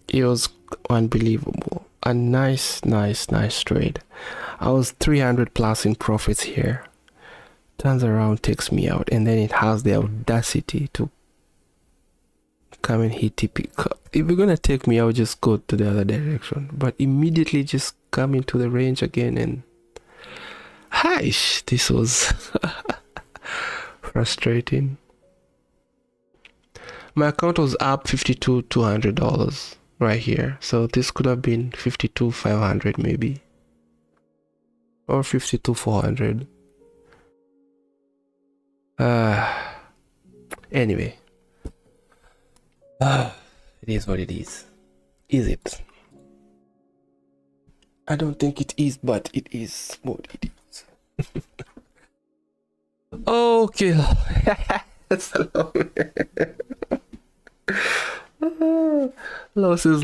It was unbelievable. A nice trade. I was 300 plus in profits here. Turns around, takes me out, and then it has the audacity to come and hit TP. If you're gonna take me out, just go to the other direction, but immediately just come into the range again, and this was frustrating. My account was up $52,200 right here, so this could have been $52,500 maybe, or $52,400. Anyway, it is what it is. Is it? I don't think it is, but it is what it is. Okay. That's a long. Losses.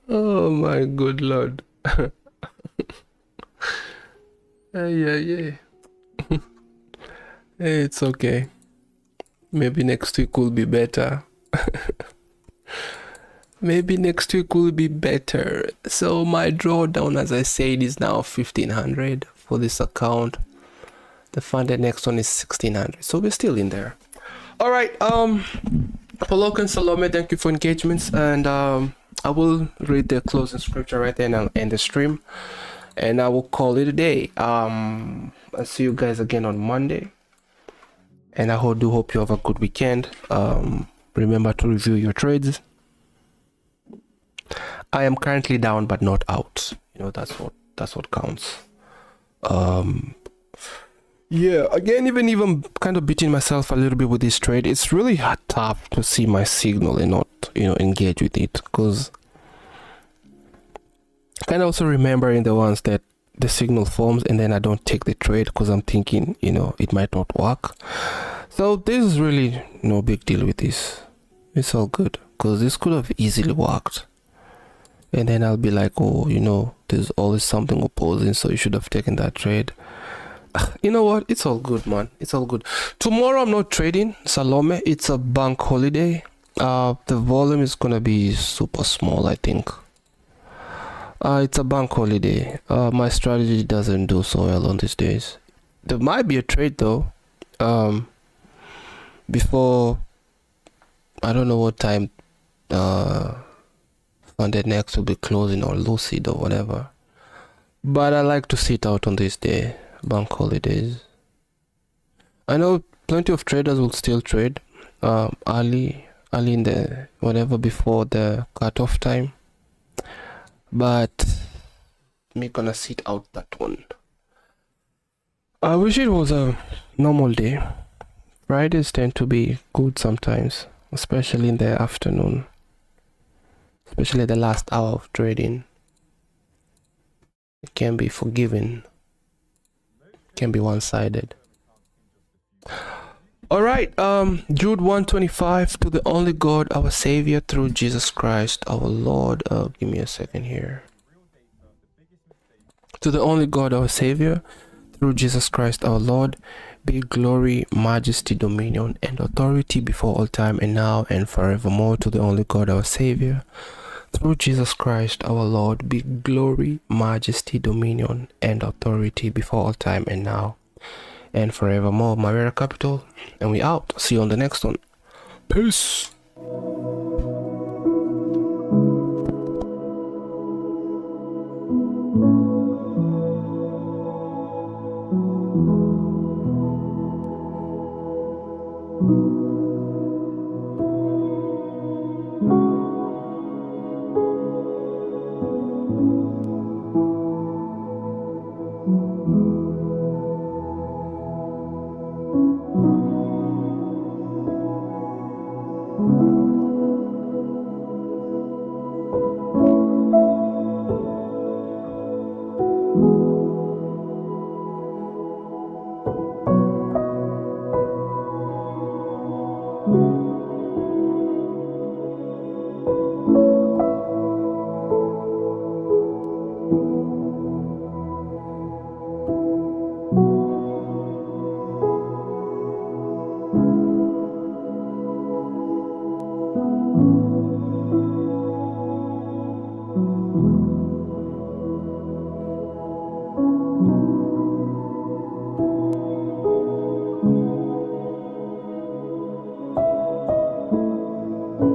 Oh my good lord. Yeah. It's okay. Maybe next week will be better. Maybe next week will be better. So my drawdown, as I said, is now 1500 for this account. The FundedNext one is 1600. So we're still in there. All right. Polok and Salome, thank you for engagements, and I will read the closing scripture right there and I'll end the stream, and I will call it a day. I'll see you guys again on Monday, and I do hope you have a good weekend. Remember to review your trades. I am currently down but not out. You know, that's what counts. Yeah, again, even kind of beating myself a little bit with this trade. It's really tough to see my signal and not, engage with it, because kind of also remembering the ones that the signal forms and then I don't take the trade because I'm thinking, it might not work. So there's really no big deal with this. It's all good, because this could have easily worked. And then I'll be like, oh, there's always something opposing, so you should have taken that trade. You know what? It's all good, man. It's all good. Tomorrow I'm not trading, Salome. It's a bank holiday. The volume is gonna be super small, I think. It's a bank holiday. My strategy doesn't do so well on these days. There might be a trade though. Before, I don't know what time FundedNext will be closing, or Lucid or whatever. But I like to sit out on this day, bank holidays. I know plenty of traders will still trade early in the whatever before the cutoff time, but me gonna sit out that one. I wish it was a normal day. Fridays tend to be good sometimes, especially in the afternoon, especially the last hour of trading. It can be forgiving, can be one-sided. All right, Jude 1:25, to the only God, our Savior, through Jesus Christ, our Lord. Give me a second here. To the only God, our Savior, through Jesus Christ, our Lord, be glory, majesty, dominion, and authority before all time and now and forevermore. To the only God, our Savior, through Jesus Christ, our Lord, be glory, majesty, dominion, and authority before all time and now and forevermore. Marera Capital, and we out. See you on the next one. Peace.